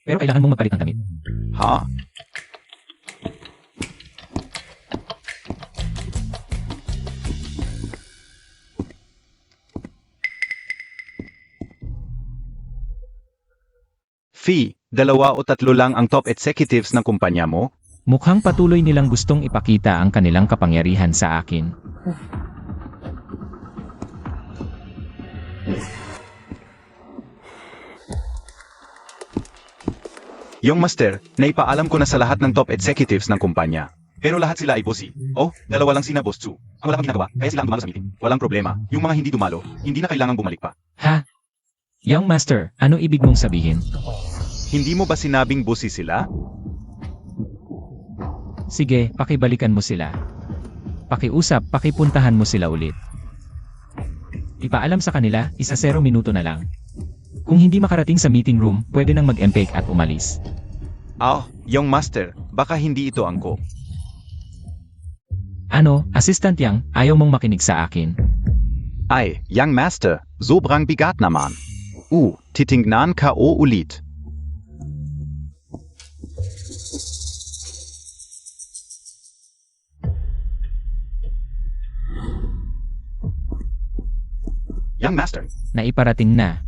Pero kailangan mong magpalit ng damit. Ha? Fee, 2 o 3 lang ang top executives ng kumpanya mo? Mukhang patuloy nilang gustong ipakita ang kanilang kapangyarihan sa akin. Yung master, naipaalam ko na sa lahat ng top executives ng kumpanya. Pero lahat sila ay bossy. Oh, 2 lang sina Boss Chu. Ang wala pang ginagawa, kaya sila ang dumalo sa meeting. Walang problema. Yung mga hindi dumalo, hindi na kailangang bumalik pa. Ha? Young Master, ano ibig mong sabihin? Hindi mo ba sinabing bossy sila? Sige, pakibalikan mo sila. Pakiusap, pakipuntahan mo sila ulit. Ipaalam sa kanila, 0 minuto na lang. Kung hindi makarating sa meeting room, pwede nang mag-empake at umalis. Yung master, baka hindi ito angko. Ano, Assistant Yang, ayaw mong makinig sa akin. Ay, Young Master, sobrang bigat naman. Titingnan ka o ulit. Young master, Naiparating na.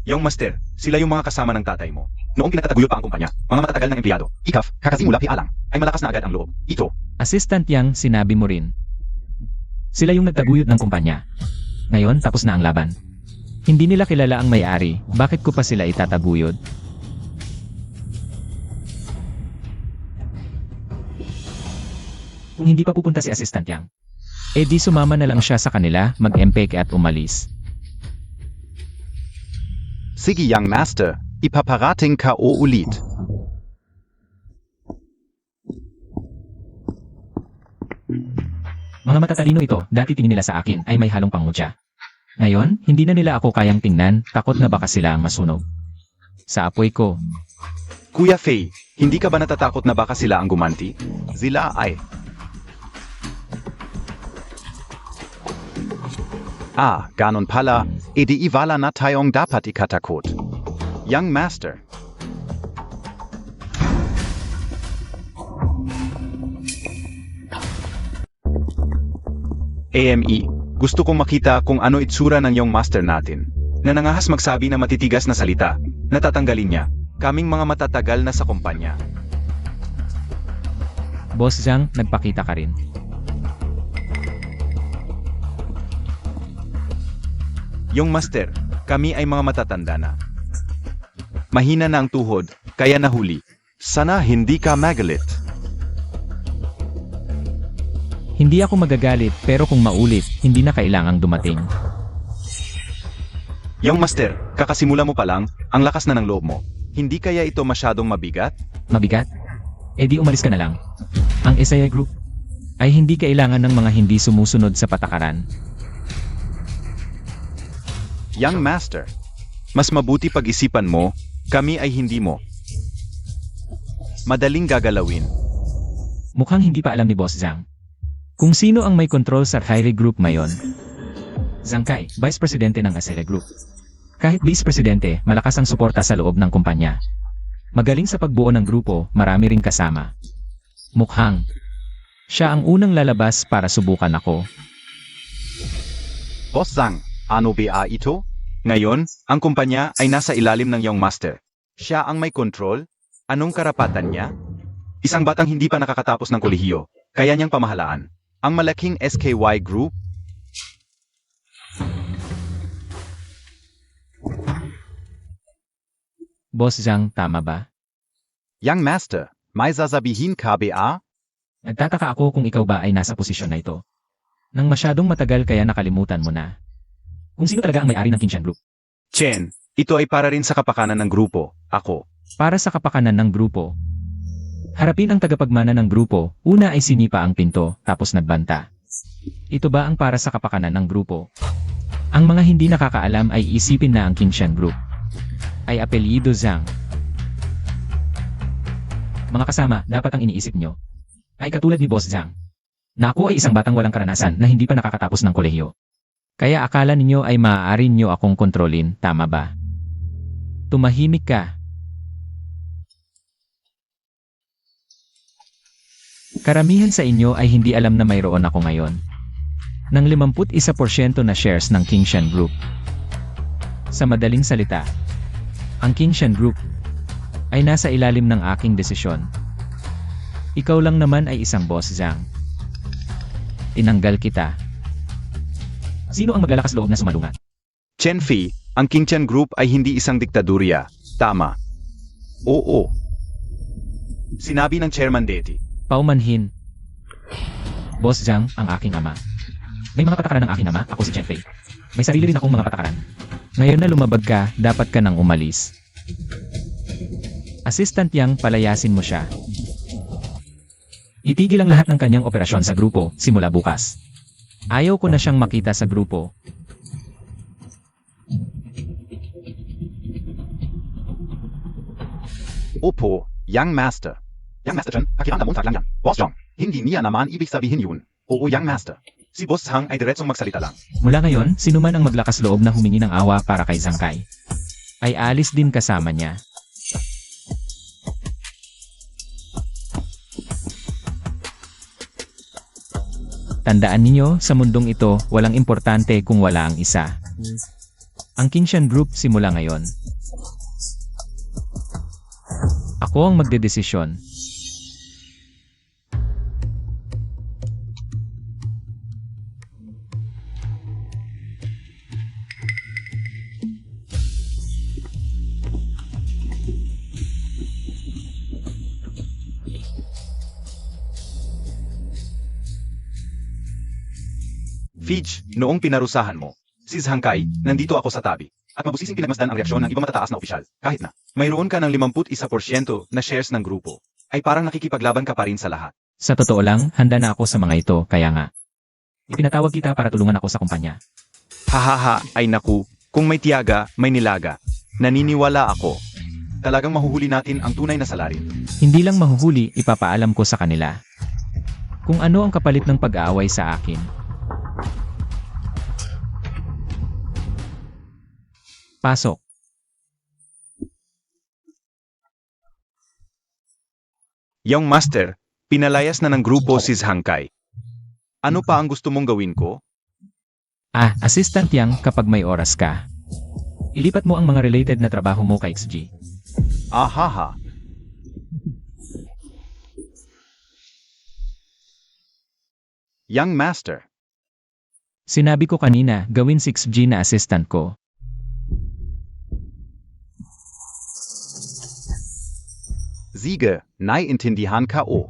yung master, sila yung mga kasama ng tatay mo. Noong pinagtataguyod pa ang kumpanya, mga matatagal ng empleyado. Ikaf, kakasimula pialang. Ay malakas na agad ang loob. Ito, Assistant Yang, sinabi mo rin. Sila yung nagtaguyod ng kumpanya. Ngayon, tapos na ang laban. Hindi nila kilala ang may-ari, bakit ko pa sila itataguyod? Kung hindi pa pupunta si Assistant Yang, E di sumama na lang siya sa kanila, mag-empeke at umalis. Sige young master, ipaparating ka o ulit. Mga matatalino ito, dati tingin nila sa akin ay may halong pangmutya. Ngayon, hindi na nila ako kayang tingnan, takot na baka sila ang masunog. Sa apoy ko, Kuya Faye, hindi ka ba natatakot na baka sila ang gumanti? Sila ay. Ganon pala, edi iwala na tayong dapat ikatakot. Young master. AME, gusto kong makita kung ano itsura ng iyong master natin. Na nangahas magsabi na matitigas na salita, natatanggalin niya. Kaming mga matatagal na sa kumpanya. Boss Zhang, nagpakita ka rin. Yung master, kami ay mga matatanda na. Mahina na ang tuhod, kaya nahuli. Sana hindi ka magalit. Hindi ako magagalit pero kung maulit, hindi na kailangang dumating. Yung master, kakasimula mo pa lang, ang lakas na ng loob mo. Hindi kaya ito masyadong mabigat? Mabigat? E di umalis ka na lang. Ang SIA Group ay hindi kailangan ng mga hindi sumusunod sa patakaran. Young master. Mas mabuti pag-isipan mo, kami ay hindi mo. Madaling gagalawin. Mukhang hindi pa alam ni Boss Zhang kung sino ang may control sa Hyrie Group ngayon. Zhang Kai, Vice Presidente ng SIA Group. Kahit Vice Presidente, malakas ang suporta sa loob ng kumpanya. Magaling sa pagbuo ng grupo, marami ring kasama. Mukhang siya ang unang lalabas para subukan ako. Boss Zhang, ano ba ito? Ngayon, ang kumpanya ay nasa ilalim ng iyong master. Siya ang may control? Anong karapatan niya? Isang batang hindi pa nakakatapos ng kolehiyo, kaya niyang pamahalaan. Ang malaking SKY Group? Boss Zhang, tama ba? Young master, may sasabihin ka ba? Nagtataka ako kung ikaw ba ay nasa posisyon na ito. Nang masyadong matagal kaya nakalimutan mo na. Kung sino talaga ang may-ari ng Kinshan Group. Chen, ito ay para rin sa kapakanan ng grupo. Ako. Para sa kapakanan ng grupo. Harapin ang tagapagmana ng grupo, una ay sinipa ang pinto, tapos nagbanta. Ito ba ang para sa kapakanan ng grupo? Ang mga hindi nakakaalam ay isipin na ang Kinshan Group ay apelyido Zhang. Mga kasama, dapat ang iniisip nyo ay katulad ni Boss Zhang na ako ay isang batang walang karanasan na hindi pa nakakatapos ng kolehiyo. Kaya akala ninyo ay maaari nyo akong kontrolin, tama ba? Tumahimik ka. Karamihan sa inyo ay hindi alam na mayroon ako ngayon ng 51% na shares ng Kinshan Group. Sa madaling salita, ang Kinshan Group ay nasa ilalim ng aking desisyon. Ikaw lang naman ay isang Boss Zhang. Tinanggal kita. Sino ang maglalakas loob na sumalungat? Chen Fei, ang Kinchan Group ay hindi isang diktadurya. Tama. Oo. Sinabi ng Chairman Deti. Paumanhin. Boss Zhang, ang aking ama. May mga patakaran ng aking ama, ako si Chen Fei. May sarili rin akong mga patakaran. Ngayon na lumabag ka, dapat ka nang umalis. Assistant Yang, palayasin mo siya. Itigil ang lahat ng kanyang operasyon sa grupo, simula bukas. Ayaw ko na siyang makita sa grupo. Opo, young master. Young master Chen, hakiran na Montag lang yan. Boss Zhang, hindi niya naman ibig sabihin yun. Oo, young master. Si Boss Hang ay diretsong magsalita lang. Mula ngayon, sino man ang maglakas loob na humingi ng awa para kay Zhang Kai, ay alis din kasama niya. Tandaan ninyo, sa mundong ito, walang importante kung wala ang isa. Ang Kinshan Group simula ngayon. Ako ang magdedesisyon. Fij, noong pinarusahan mo, Sis Hangkai, nandito ako sa tabi. At mabusising pinagmasdan ang reaksyon ng ibang matataas na opisyal. Kahit na, mayroon ka ng 51% na shares ng grupo, ay parang nakikipaglaban ka pa rin sa lahat. Sa totoo lang, handa na ako sa mga ito, kaya nga. Ipinatawag kita para tulungan ako sa kumpanya. Hahaha, ay naku, kung may tiyaga, may nilaga. Naniniwala ako. Talagang mahuhuli natin ang tunay na salarin. Hindi lang mahuhuli, ipapaalam ko sa kanila. Kung ano ang kapalit ng pag-aaway sa akin. Pasok. Young Master, pinalayas na ng grupo Sis Hangkai. Ano pa ang gusto mong gawin ko? Assistant Yang kapag may oras ka. Ilipat mo ang mga related na trabaho mo kay XG. Ahaha. Young Master, Sinabi ko kanina, gawin 6G na assistant ko. Siege, naiintindihan ko.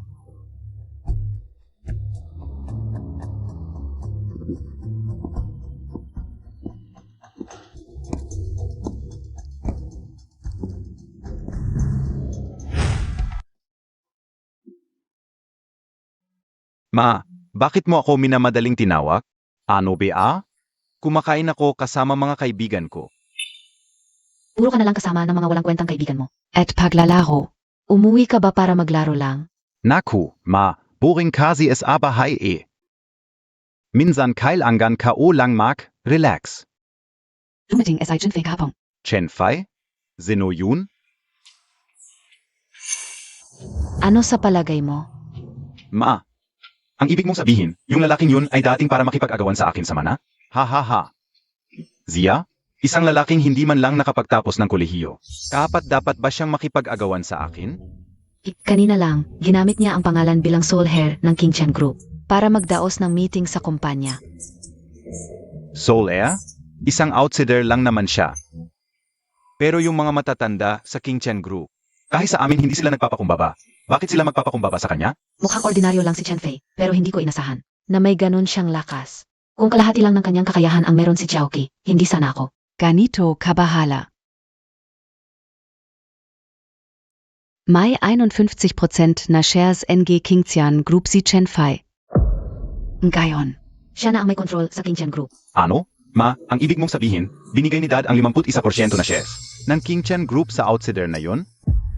Ma, bakit mo ako minamadaling tinawag? Ano ba? Kumakain ako kasama mga kaibigan ko. Puro ka na lang kasama ng mga walang kwentang kaibigan mo. At paglalaro. Umuwi ka ba para maglaro lang? Naku, ma, boring kasi es aber hai. Minsan kailangan ko lang mag, relax. Dumating es ay Chen Fei kapong. Chen Fei? Sino yun? Ano sa palagay mo? Ma, ang ibig mong sabihin, yung lalaking yun ay dating para makipag-agawan sa akin sa mana? Hahaha. Zia? Isang lalaking hindi man lang nakapagtapos ng kolehiyo. Dapat ba siyang makipag-agawan sa akin? Kanina lang, ginamit niya ang pangalan bilang sole heir ng King Chen Group para magdaos ng meeting sa kumpanya. Soul Air? Isang outsider lang naman siya. Pero yung mga matatanda sa King Chen Group, kahit sa amin hindi sila nagpapakumbaba. Bakit sila magpapakumbaba sa kanya? Mukhang ordinaryo lang si Chen Fei, pero hindi ko inasahan na may ganun siyang lakas. Kung kalahati lang ng kanyang kakayahan ang meron si Chowki, hindi sana ako. Ganito kabahala. May 51% na shares NG Kingxian Group si Chen Fei. Ngayon, Siya na ang may control sa King Chen Group. Ano? Ma, ang ibig mong sabihin, binigay ni Dad ang 51% na shares Ng King Chen Group sa outsider na yun?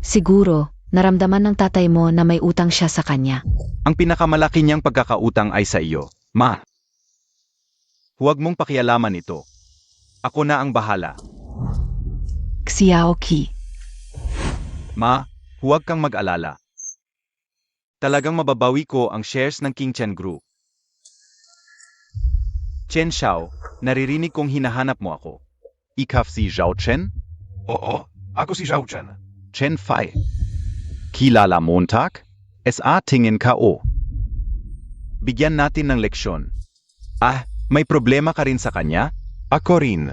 Siguro, naramdaman ng tatay mo na may utang siya sa kanya. Ang pinakamalaki niyang pagkakautang ay sa iyo. Ma, huwag mong pakialaman ito. Ako na ang bahala. Xiaoqi. Ma, huwag kang mag-alala. Talagang mababawi ko ang shares ng King Chen Group. Chen Xiao, naririnig kong hinahanap mo ako. Ikaw si Zhao Chen? Oo, ako si Xiao Chen. Chen Fei. Kilala Montag? SA tingin ko. Bigyan natin ng leksyon. May problema ka rin sa kanya? Ako rin.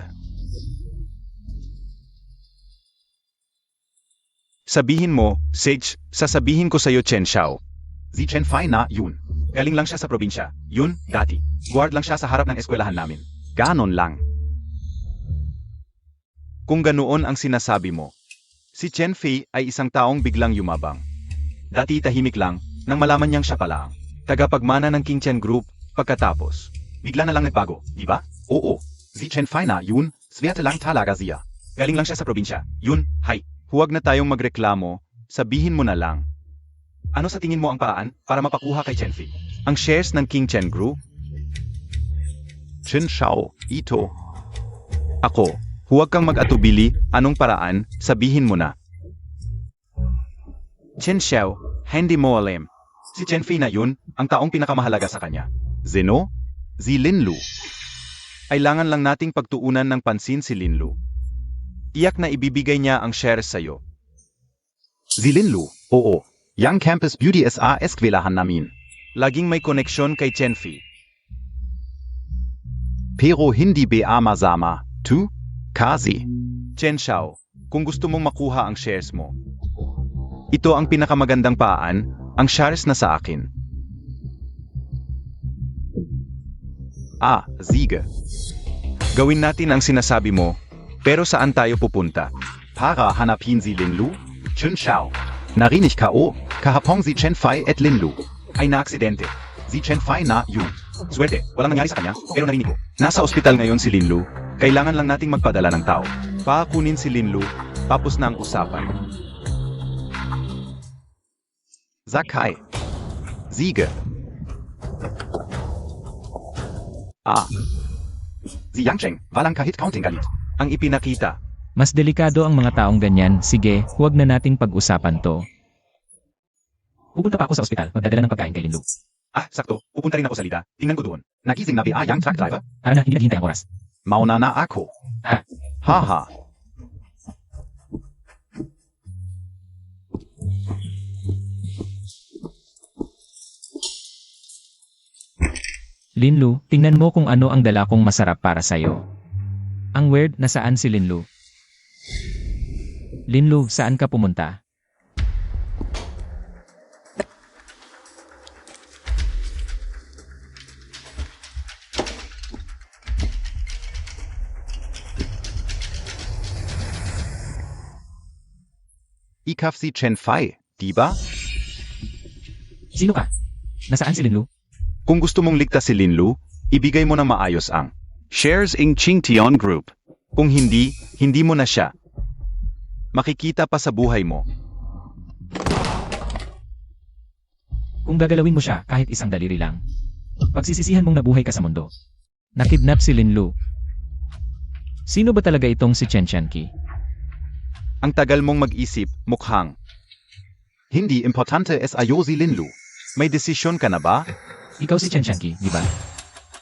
Sabihin mo, Sage, sasabihin ko sa'yo Chen Xiao. Si Chen Fei na yun. Galing lang siya sa probinsya. Yun, dati. Guard lang siya sa harap ng eskwelahan namin. Ganon lang. Kung ganoon ang sinasabi mo, si Chen Fei ay isang taong biglang yumabang. Dati tahimik lang, nang malaman niyang siya pala ang tagapagmana ng King Chen Group, pagkatapos, bigla na lang nagbago, di ba? Oo. Si Chen Fei na yun, swerte lang talaga siya. Galing lang siya sa probinsya. Yun, hay. Huwag na tayong magreklamo, sabihin mo na lang. Ano sa tingin mo ang paraan para mapakuha kay Chen Fei ang shares ng King Chen Group? Chen Xiao, ito. Ako, huwag kang mag-atubili, anong paraan, sabihin mo na. Chen Xiao, hindi mo alam. Si Chen Fei na yun, ang taong pinakamahalaga sa kanya. Zeno? Si Linlu. Kailangan lang nating pagtuunan ng pansin si Linlu. Tiyak na ibibigay niya ang shares sa'yo. Si Linlu, oo. Young Campus Beauty SA eskwelahan namin. Laging may koneksyon kay Chen Fei. Pero hindi ba masama, tu? Kasi. Chen Xiao, kung gusto mong makuha ang shares mo. Ito ang pinakamagandang paraan, ang shares na sa akin. Siege. Gawin natin ang sinasabi mo, pero saan tayo pupunta? Para hanapin si Linlu, Chun Xiao. Narinig K.O., kahapong si Chen Fai et Linlu. Ay naaksidente. Si Chen Fai na yu. Swerte, walang nangyari sa kanya, pero narinig ko. Nasa ospital ngayon si Linlu. Kailangan lang nating magpadala ng tao. Paakunin si Linlu, tapos na ang usapan. Sakai. Siege. Si Yangcheng, walang kahit counting galit. Ang ipinakita, Mas delikado ang mga taong ganyan, sige, huwag na nating pag-usapan to. Pupunta pa ako sa ospital, magdadala ng pagkain kay Linlu. sakto, pupunta rin ako sa Lida. Tingnan ko doon. Nagising na ba yang truck driver? Tara na, hindi naghihintay ang oras. Mauna na ako. Ah. Haha. Linlu, tingnan mo kung ano ang dala kong masarap para sa'yo. Ang weird, nasaan si Linlu? Linlu, saan ka pumunta? Ikaf si Chen Fai, di ba? Sino ka? Nasaan si Linlu? Kung gusto mong ligtas si Linlu, ibigay mo na maayos ang Shares in Qingtian Group. kung hindi, hindi mo na siya. Makikita pa sa buhay mo. Kung gagalawin mo siya kahit isang daliri lang, pagsisisihan mong nabuhay ka sa mundo. Nakidnap si Linlu. Sino ba talaga itong si Chen Qianqi? Ang tagal mong mag-isip, mukhang. Hindi importante es ayo si Linlu. May desisyon ka na ba? Ikaw si Chen Qianqi, di ba?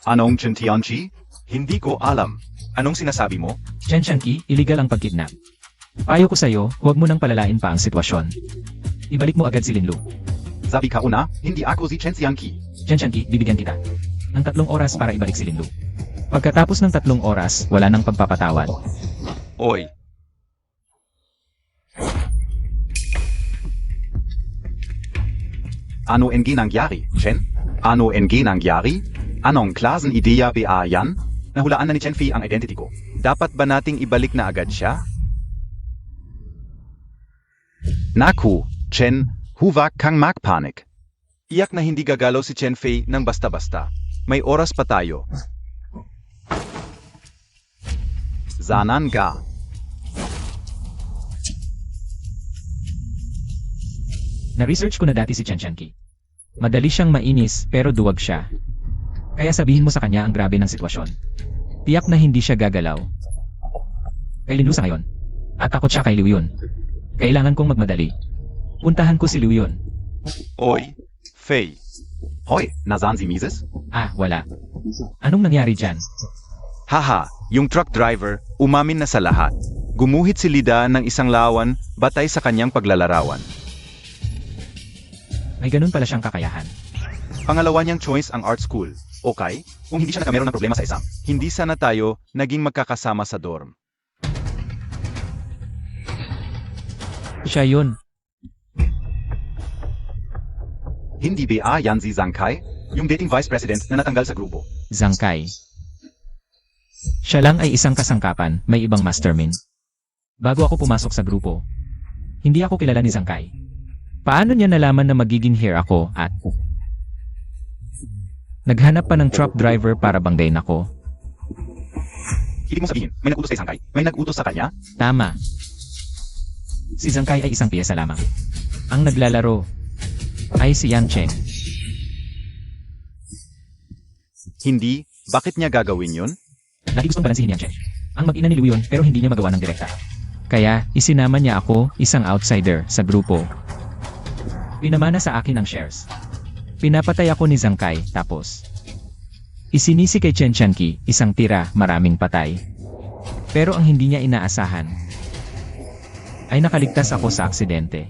Anong Qingtianqi? Hindi ko alam. Anong sinasabi mo? Chen Qianqi, illegal ang pagkidnap. Payo ko sa'yo, huwag mo nang palalain pa ang sitwasyon. Ibalik mo agad si Linlu. Sabi ka una, hindi ako si Chen Xiangqi. Chen Qianqi, bibigyan kita ng 3 oras para ibalik si Linlu. Pagkatapos ng 3 oras, wala nang pagpapatawad. Oy, Ano ang ginangyari, Chen? Ano ang ginangyari? Anong klaseng ideya ba yan? nahulaan na ni Chen Fei ang identity ko. Dapat ba nating ibalik na agad siya? Naku, Chen, huwag kang magpanik. Iyak na hindi gagalaw si Chen Fei ng basta-basta. May oras pa tayo. Zanan ga. Na-research ko na dati si Chen Qianqi. Madali siyang mainis pero duwag siya. Kaya sabihin mo sa kanya ang grabe ng sitwasyon. Tiyak na hindi siya gagalaw. Kay Linlu sa ngayon. At takot siya kay Liu Yun. Kailangan kong magmadali. Puntahan ko si Liu Yun. Oy, Fei. Hoy, nasan si Mises? Wala. Anong nangyari dyan? Haha, yung truck driver, umamin na sa lahat. Gumuhit si Lida ng isang lawan batay sa kanyang paglalarawan. May ganun pala siyang kakayahan. Pangalawa niyang choice ang art school. Okay? Kung hindi siya nagkameron ng problema sa exam, hindi sana tayo naging magkakasama sa dorm. Siya yun. Hindi ba yan si Zhang Kai? Yung dating vice president na natanggal sa grupo. Zhang Kai. Siya lang ay isang kasangkapan, may ibang mastermind. Bago ako pumasok sa grupo, hindi ako kilala ni Zhang Kai. Paano niya nalaman na magiging here ako at naghanap pa ng truck driver para banggain ako? Ibig mong sabihin, may nag-utos kay Sangkay? May nag-utos sa kanya? Tama. Si Zhang Kai ay isang piyesa lamang. Ang naglalaro ay si Yang Cheng. Hindi, bakit niya gagawin yun? Lagi gustong balansihin Yang Cheng. Ang mag-ina ni Liu Yun pero hindi niya magawa ng direkta. Kaya, isinama niya ako, isang outsider, sa grupo. Pinamana sa akin ang shares. Pinapatay ako ni Zhang Kai, tapos isinisi kay Chen Qianqi, isang tira, maraming patay. Pero ang hindi niya inaasahan ay nakaligtas ako sa aksidente.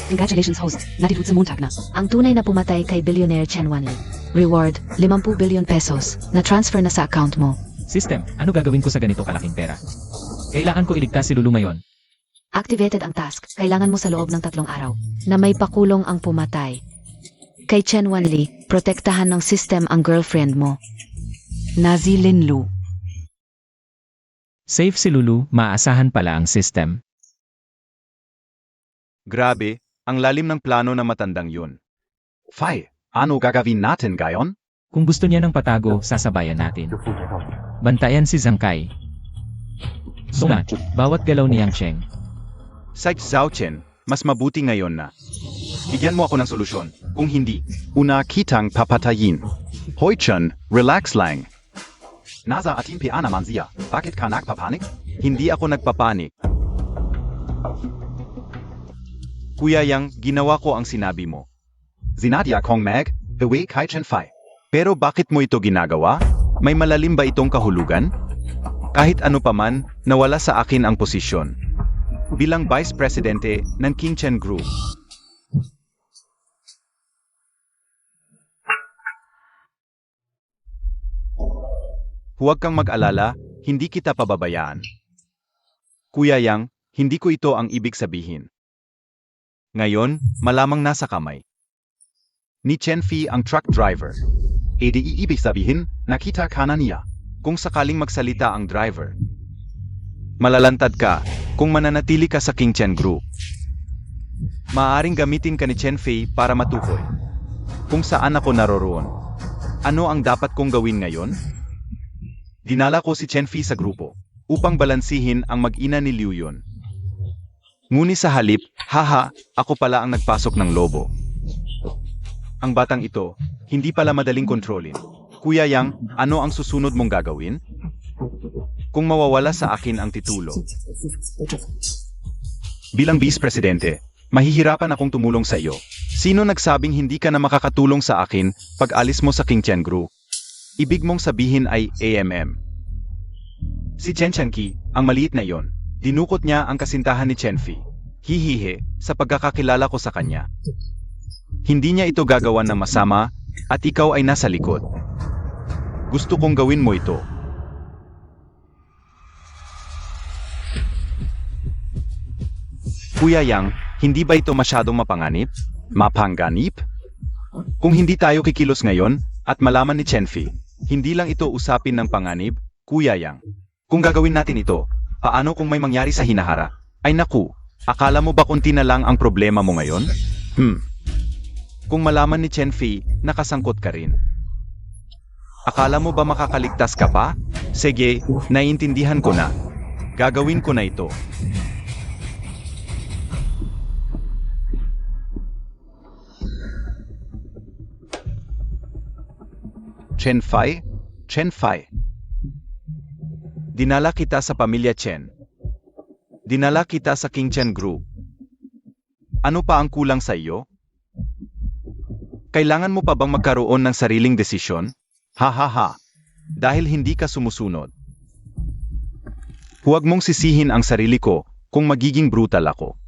Congratulations, host. Natitud sa Montag na. Ang tunay na pumatay kay billionaire Chen Wanli. Reward, 50 billion pesos, na transfer na sa account mo. System, ano gagawin ko sa ganito kalaking pera? Kailangan ko iligtas si Lulu ngayon. Activated ang task, kailangan mo sa loob ng 3 araw, na may pakulong ang pumatay. Kay Chen Wanli, protektahan ng system ang girlfriend mo. Nazi Linlu. Safe si Lulu, maaasahan pala ang system. Grabe, ang lalim ng plano ng matandang yun. Fai, ano gagawin natin gayon? Kung gusto niya ng patago, sasabayan natin. Bantayan si Zhangkai. Sunat, bawat galaw ni Yang Cheng. Sa Zhao Chen, mas mabuti ngayon na. Bigyan mo ako ng solusyon. Kung hindi, Una kitang papatayin. Hoy Chen, relax lang. Nasa atin pi naman siya. Bakit ka nagpapanik? hindi ako nagpapanik. Kuya Yang, ginawa ko ang sinabi mo. Zinadya kong mag, away kay Chen Fai. Pero bakit mo ito ginagawa? May malalim ba itong kahulugan? Kahit ano paman, nawala sa akin ang posisyon. Bilang Vice Presidente ng King Chen Group. Huwag kang mag-alala, hindi kita pababayaan. Kuya Yang, hindi ko ito ang ibig sabihin. Ngayon, malamang nasa kamay ni Chen Fei ang truck driver. E di ibig sabihin, nakita ka na niya. Kung sakaling magsalita ang driver, malalantad ka kung mananatili ka sa King Chen Group. Maaaring gamitin ka ni Chen Fei para matukoy kung saan ako naroroon. Ano ang dapat kong gawin ngayon? Dinala ko si Chen Fei sa grupo upang balansihin ang mag-ina ni Liu Yun. Ngunit sa halip, haha, ako pala ang nagpasok ng lobo. Ang batang ito, hindi pala madaling kontrolin. Kuya Yang, ano ang susunod mong gagawin? Kung mawawala sa akin ang titulo. Bilang Vice Presidente, mahihirapan akong tumulong sa iyo. Sino nagsabing hindi ka na makakatulong sa akin pag alis mo sa King Chen Group? Ibig mong sabihin ay AMM. Si Chen Changqi, ang maliit na yon, dinukot niya ang kasintahan ni Chen Fei. Hihihe, sa pagkakakilala ko sa kanya. Hindi niya ito gagawan ng masama, at ikaw ay nasa likod. Gusto kong gawin mo ito. Kuya Yang, hindi ba ito masyadong mapanganib? Mapanganib? Kung hindi tayo kikilos ngayon, at malaman ni Chen Fei, hindi lang ito usapin ng panganib, Kuya Yang. Kung gagawin natin ito, paano kung may mangyari sa hinahara? Ay naku, akala mo ba kunti na lang ang problema mo ngayon? Kung malaman ni Chen Fei, nakasangkot ka rin. Akala mo ba makakaligtas ka pa? Sige, naiintindihan ko na. Gagawin ko na ito. Chen Fai? Chen Fai. Dinala kita sa pamilya Chen. Dinala kita sa King Chen Group. Ano pa ang kulang sa iyo? Kailangan mo pa bang magkaroon ng sariling desisyon? Ha ha ha. Dahil hindi ka sumusunod. Huwag mong sisihin ang sarili ko kung magiging brutal ako.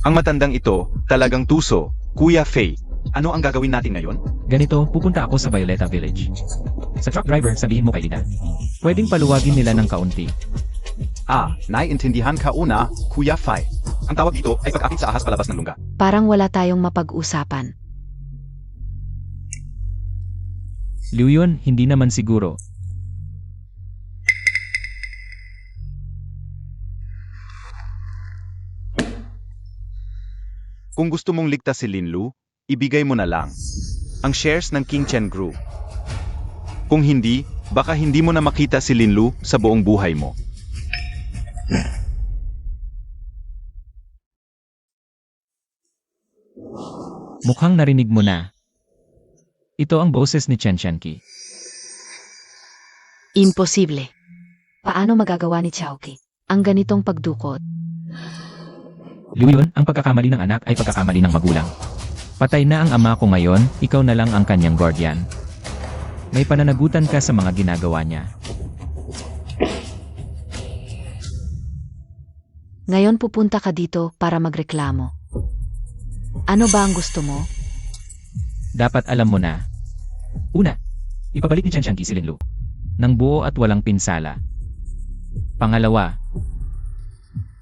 Ang matandang ito, talagang tuso, Kuya Fei. Ano ang gagawin natin ngayon? Ganito, pupunta ako sa Violeta Village. Sa truck driver, sabihin mo kay Lina. Pwedeng paluwagin nila ng kaunti. Naiintindihan ka una, Kuya Fai. Ang tawag dito ay pag-akit sa ahas palabas ng lungga. Parang wala tayong mapag-usapan. Liu Yun, hindi naman siguro. Kung gusto mong ligtas si Linlu, ibigay mo na lang ang shares ng King Chen Group. Kung hindi, baka hindi mo na makita si Linlu sa buong buhay mo. Mukhang narinig mo na. Ito ang boses ni Chen Changqi. Imposible. Paano magagawa ni Chowki ang ganitong pagdukot? Liu Yun, ang pagkakamali ng anak ay pagkakamali ng magulang. Patay na ang ama ko ngayon, ikaw na lang ang kanyang guardian. May pananagutan ka sa mga ginagawa niya. Ngayon pupunta ka dito para magreklamo. Ano ba ang gusto mo? Dapat alam mo na. Una, ipabalik ni Chen Changqi si Linlu. Nang buo at walang pinsala. Pangalawa,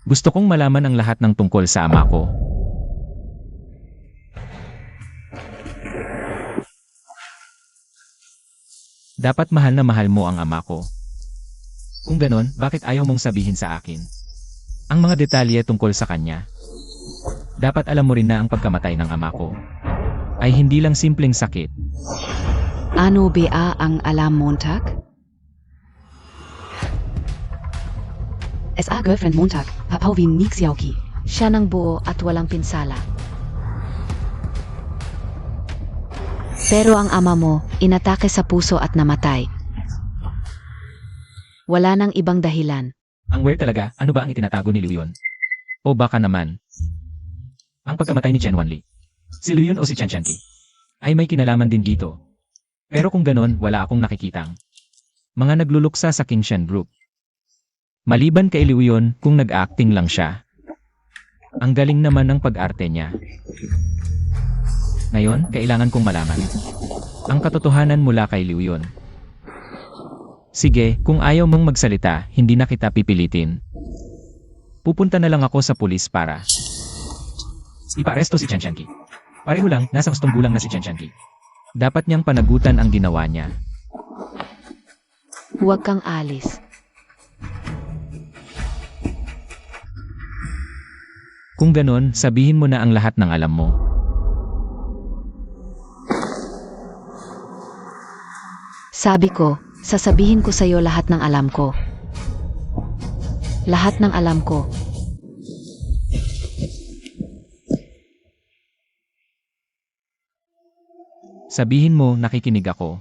gusto kong malaman ang lahat ng tungkol sa ama ko. Dapat mahal na mahal mo ang ama ko. Kung ganon, bakit ayaw mong sabihin sa akin ang mga detalye tungkol sa kanya? Dapat alam mo rin na ang pagkamatay ng ama ko ay hindi lang simpleng sakit. Ano ba ang alam Montag? SA Girlfriend Montag, Papawin Nixiauki. Siya ng buo at walang pinsala. Pero ang ama mo, inatake sa puso at namatay. Wala nang ibang dahilan. Ang weird talaga, ano ba ang itinatago ni Liu Yun? O baka naman, ang pagkamatay ni Chen Wanli, si Liu Yun o si Chen Shanqi, ay may kinalaman din dito. Pero kung ganon, wala akong nakikitang mga nagluluksa sa Qingshan Group. Maliban kay Liu Yun kung nag-acting lang siya. Ang galing naman ng pag-arte niya. Ngayon, kailangan kong malaman ang katotohanan mula kay Liu Yun. Sige, kung ayaw mong magsalita, hindi na kita pipilitin. Pupunta na lang ako sa pulis para iparesto si Chen Shanqi. Pareho lang, nasa gustong gulang na si Chen Shanqi. Dapat niyang panagutan ang ginawa niya. Huwag kang alis. Kung ganon, sabihin mo na ang lahat ng alam mo. Sabi ko, sasabihin ko sa'yo lahat ng alam ko. Lahat ng alam ko. Sabihin mo, nakikinig ako.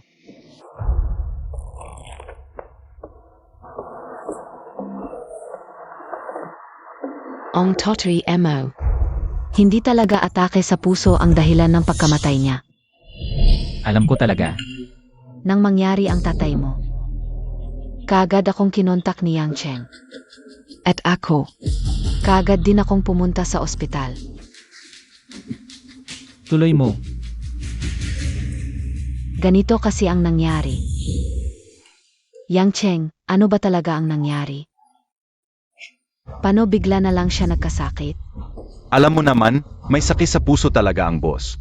Ong Tottery Mo. Hindi talaga atake sa puso ang dahilan ng pagkamatay niya. Alam ko talaga. Nang mangyari ang tatay mo, kaagad akong kinontak ni Yang Cheng. At ako. Kaagad din akong pumunta sa ospital. Tuloy mo. Ganito kasi ang nangyari. Yang Cheng, ano ba talaga ang nangyari? Paano bigla na lang siya nagkasakit? Alam mo naman, may sakit sa puso talaga ang boss.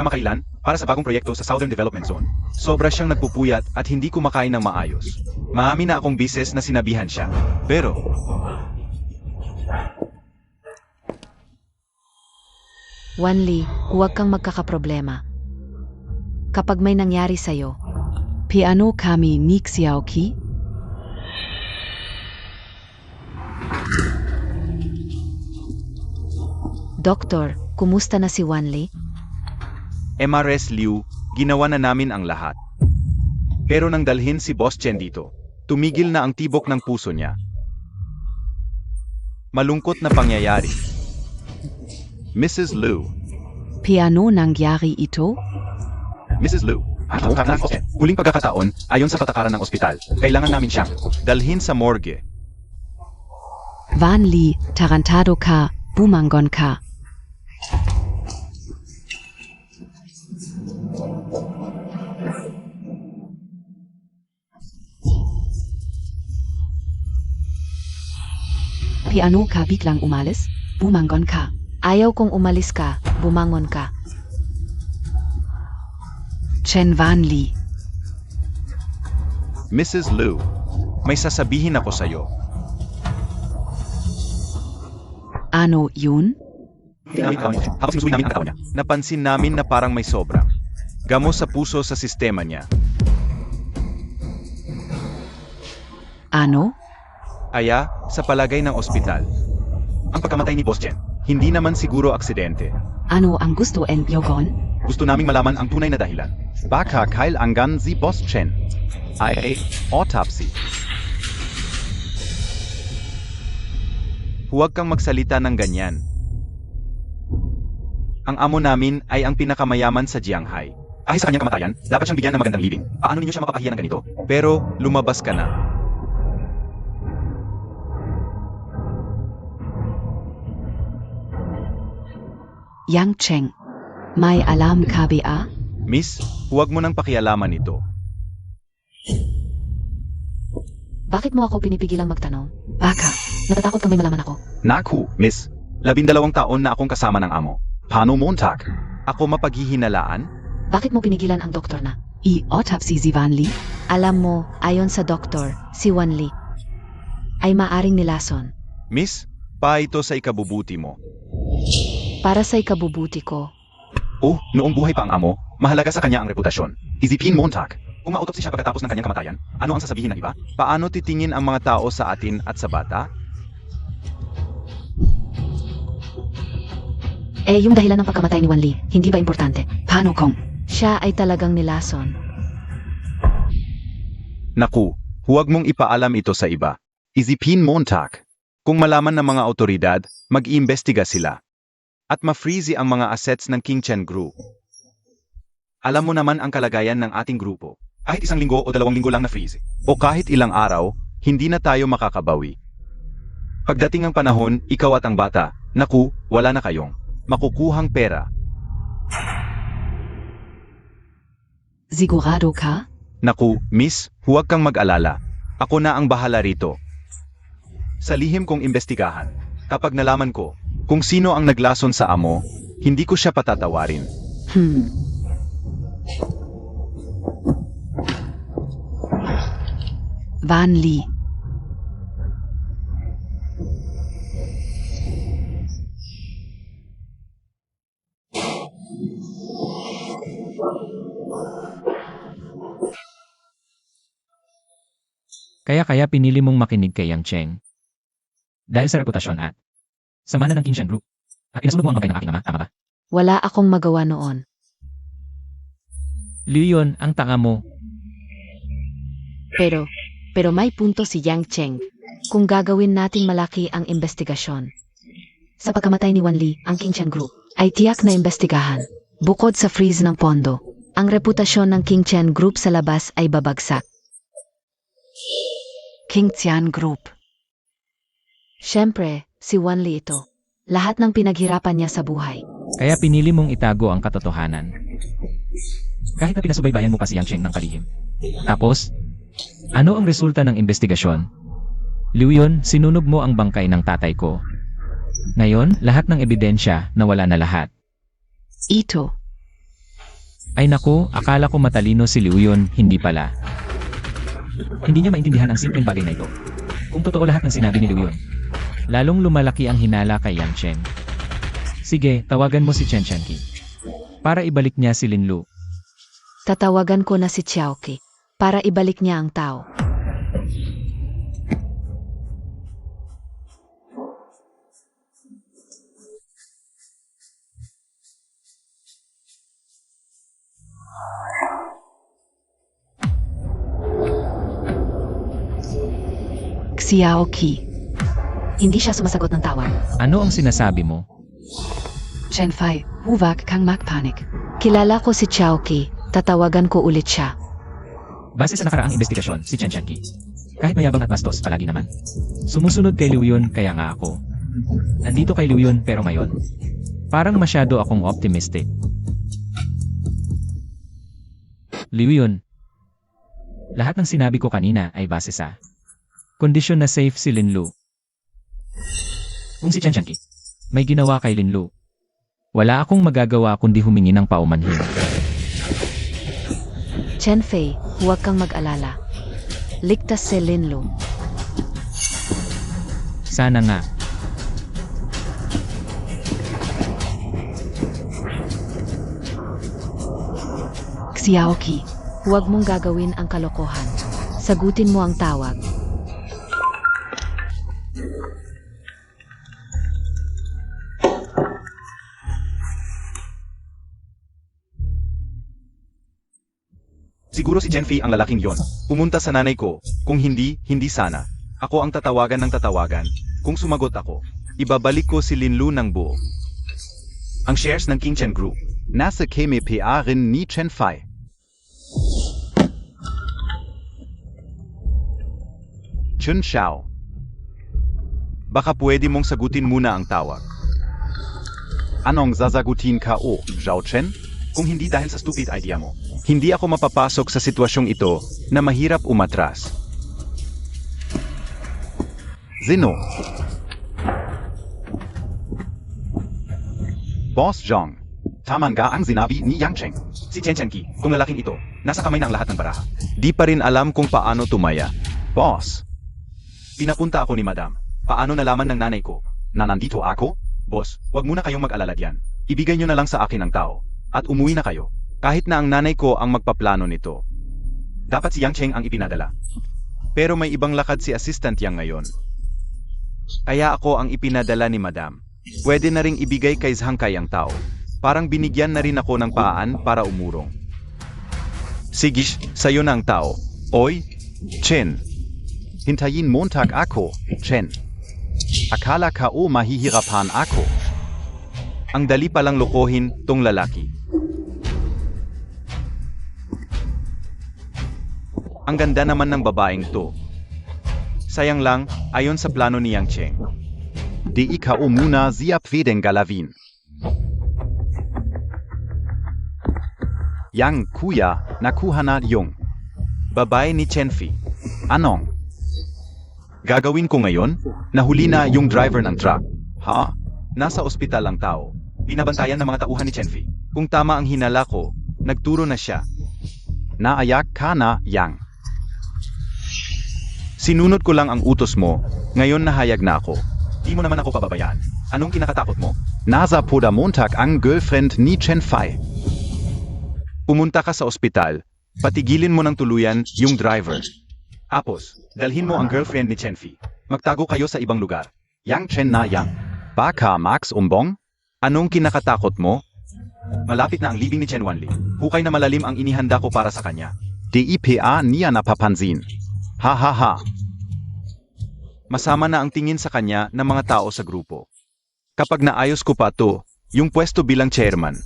Kamakailan, para sa bagong proyekto sa Southern Development Zone, sobra siyang nagpupuyat at hindi kumakain ng maayos. Maamin na akong bises na sinabihan siya. Pero, Wanli, huwag kang magkakaproblema. Kapag may nangyari sa'yo, Piano kami Nixiauki. Doktor, kumusta na si Wanli? MRS Liu, ginawa na namin ang lahat. Pero nang dalhin si Boss Chen dito, tumigil na ang tibok ng puso niya. Malungkot na pangyayari. Mrs. Liu. Piano nangyari ito? Mrs. Liu. Huling pagkakataon, ayon sa patakaran ng ospital, kailangan namin siyang dalhin sa morgue. Wanli, tarantado ka, bumangon ka. Piano ka biglang umalis? Bumangon ka. Ayaw kong umalis ka, bumangon ka. Chen Wanli. Mrs. Liu, may sasabihin ako sa'yo. Ano yun? Habang sinusuwi namin ang katawan niya, napansin namin na parang may sobrang gamo sa puso sa sistema niya. Ano? Kaya, sa palagay ng ospital, ang pagkamatay ni Boss Chen, hindi naman siguro aksidente. Ano ang gusto en yogon? Gusto naming malaman ang tunay na dahilan. Baka kailangan si Boss Chen. Ay, Autopsy. huwag kang magsalita ng ganyan. Ang amo namin ay ang pinakamayaman sa Jianghai. Kahit sa kanyang kamatayan, dapat siyang bigyan ng magandang living. Paano ninyo siya mapapahiya ng ganito? Pero, lumabas ka na. Yang Cheng. May alam ka ba? Miss, huwag mo nang pakialaman ito. Bakit mo ako pinipigilang magtanong? Baka. Natatakot kang may malaman ako. Naku, miss. 12 taon na akong kasama ng amo. Paano Montag? Ako mapaghihinalaan? Bakit mo pinigilan ang doktor na I-autopsy si Van Lee? Alam mo, ayon sa doktor, si Wanli ay maaring nilason. Miss, pa ito sa ikabubuti mo. Para sa ikabubuti ko, Oh, noong buhay pa ang amo, mahalaga sa kanya ang reputasyon. Isipin Montag. Kung ma-autopsy siya pagkatapos ng kanyang kamatayan, ano ang sasabihin ng iba? Paano titingin ang mga tao sa atin at sa bata? yung dahilan ng pagkamatay ni Wanli, hindi ba importante? Paano kung? Siya ay talagang nilason. Naku, huwag mong ipaalam ito sa iba. Isipin Montag. Kung malaman ng mga otoridad, mag-iimbestiga sila. At ma-freeze ang mga assets ng King Chen Group. Alam mo naman ang kalagayan ng ating grupo. Kahit 1 linggo o 2 linggo lang na freeze. O kahit ilang araw, hindi na tayo makakabawi. Pagdating ang panahon, ikaw at ang bata, naku, wala na kayong makukuhang pera. Sigurado ka? Naku, miss, huwag kang mag-alala. Ako na ang bahala rito. Sa lihim kong imbestigahan, kapag nalaman ko kung sino ang naglason sa amo, hindi ko siya patatawarin. Van Lee. Kaya pinili mong makinig kay Yang Cheng. Dahil sa reputasyon at sama na ng King Shen Group. At inasunod mo ang bangkay ng aking ama, tama ba? Wala akong magawa noon. Liu Yun, ang tanga mo. Pero may punto si Yang Cheng. Kung gagawin nating malaki ang investigasyon. Sa pagkamatay ni Wanli, ang King Chen Group ay tiyak na imbestigahan. Bukod sa freeze ng pondo, ang reputasyon ng King Chen Group sa labas ay babagsak. King Chen Group. Siyempre, si Wanli ito. Lahat ng pinaghirapan niya sa buhay. Kaya pinili mong itago ang katotohanan. Kahit na pinasubaybayan mo pa si Yang Cheng ng kalihim. Tapos, ano ang resulta ng investigasyon? Liu Yun, sinunog mo ang bangkay ng tatay ko. Ngayon, lahat ng ebidensya nawala na lahat. Ito. Ay naku, akala ko matalino si Liu Yun, hindi pala. Hindi niya maintindihan ang simpleng bagay na ito. Kung totoo lahat ng sinabi ni Liu Yun, lalong lumalaki ang hinala kay Yang Cheng. Sige, tawagan mo si Chen Chenqi. Para ibalik niya si Lin Lu. Tatawagan ko na si Xiaoqi para ibalik niya ang tao. Xiaoqi. Hindi siya sumasagot ng tawag. Ano ang sinasabi mo? Chen Fai, huwag kang magpanik. Kilala ko si Xiaoqi. Tatawagan ko ulit siya. Base sa nakaraang investigasyon, si Chen Chenqi. Kahit mayabang at bastos, palagi naman. Sumusunod kay Liu Yun, kaya nga ako. Nandito kay Liu Yun, pero ngayon. Parang masyado akong optimistic. Liu Yun. Lahat ng sinabi ko kanina ay base sa kondisyon na safe si Lin Lu. Kung si Chen Chenqi may ginawa kay Lin Lu, wala akong magagawa kundi humingi ng paumanhin. Chen Fei, huwag kang mag-alala. Ligtas si Lin Lu. Sana nga. Xiaoqi. Huwag mong gagawin ang kalokohan. Sagutin mo ang tawag. Siguro si Genfei ang lalaking yon. Pumunta sa nanay ko. Kung hindi, hindi sana. Ako ang tatawagan ng tatawagan. Kung sumagot ako, ibabalik ko si Lin Lu ng buo. Ang shares ng King Chen Group. Nasa keme PA rin ni Chen Fai. Chun Xiao. Baka pwede mong sagutin muna ang tawag. Anong zasagutin ka o, Zhao Chen? Kung hindi dahil sa stupid idea mo. Hindi ako mapapasok sa sitwasyong ito na mahirap umatras. Sino? Boss Zhong. Tama nga ang sinabi ni Yang Cheng. Si Chen Chenqi, kung lalaking ito, Nasa kamay na ang lahat ng baraha. Di pa rin alam kung paano tumaya. Boss, Pinapunta ako ni Madam. Paano nalaman ng nanay ko na nandito ako? Boss, wag muna kayong mag-alala diyan. Ibigay nyo na lang sa akin ang tao. At umuwi na kayo. kahit na ang nanay ko ang magpaplano nito. Dapat si Yang Cheng ang ipinadala. Pero may ibang lakad si Assistant Yang ngayon. Kaya ako ang ipinadala ni Madam. Pwede na ring ibigay kay Zhangkai ang tao. Parang binigyan na rin ako ng paan para umurong. Sige, sayo na ang tao. Oy, Chen. Hintayin Montag ako, Chen. Akala ka o mahihirapan ako. Ang dali palang lokohin tong lalaki. Ang ganda naman ng babaeng to. Sayang lang, ayon sa plano ni Yang Cheng. Di ikaw muna siya pwedeng galawin. Yang kuya, nakuha na yung babae ni Chenfi. Anong gagawin ko ngayon? Nahuli na yung driver ng truck. Ha? Nasa ospital ang tao. Binabantayan ng mga tauhan ni Chenfi. Kung tama ang hinala ko, nagturo na siya. Naayak ka na, Yang. Sinunod ko lang ang utos mo, ngayon nahayag na ako. Di mo naman ako pababayaan. Anong kinakatakot mo? Nasa poda Montag ang girlfriend ni Chen Fai. Pumunta ka sa ospital, patigilin mo ng tuluyan yung driver. Apos, dalhin mo ang girlfriend ni Chenfi. Magtago kayo sa ibang lugar. Yang Chen na Yang. Baka Max Umbong? Anong kinakatakot mo? Malapit na ang libing ni Chen Wanli. Hukay na malalim ang inihanda ko para sa kanya. DIPA niya napapansin. Ha ha ha. Masama na ang tingin sa kanya ng mga tao sa grupo. Kapag naayos ko pa to, yung pwesto bilang chairman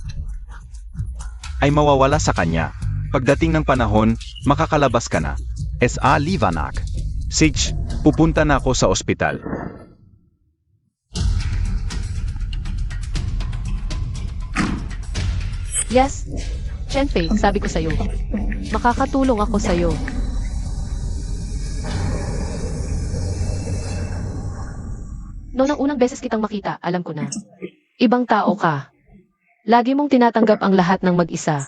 ay mawawala sa kanya. Pagdating ng panahon, makakalabas ka na. S.A. Livanak. Sige, pupunta na ako sa ospital. Yes, Chenfei, sabi ko sa'yo. Makakatulong ako sa'yo. Noong ang unang beses kitang makita, alam ko na. Ibang tao ka. Lagi mong tinatanggap ang lahat ng mag-isa.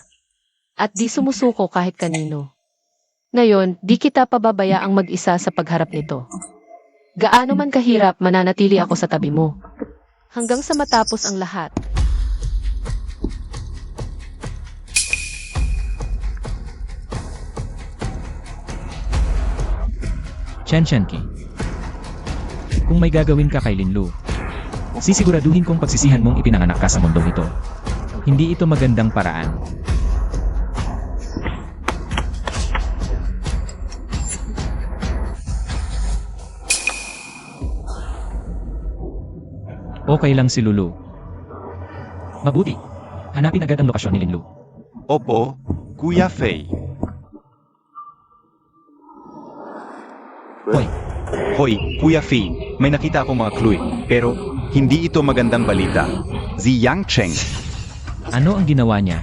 At di sumusuko kahit kanino. Ngayon, di kita pababayaang mag-isa sa pagharap nito. Gaano man kahirap, mananatili ako sa tabi mo. Hanggang sa matapos ang lahat. Chen Shenki. Kung may gagawin ka kay Linlu, sisiguraduhin kong pagsisihan mong ipinanganak ka sa mundong ito. Hindi ito magandang paraan. Okay lang si Lulu. Mabuti. Hanapin agad ang lokasyon ni Linlu. Opo, Kuya Fei. Hoy, Kuya Fei, may nakita akong mga clue, pero hindi ito magandang balita. Si Yang Cheng. Ano ang ginawa niya?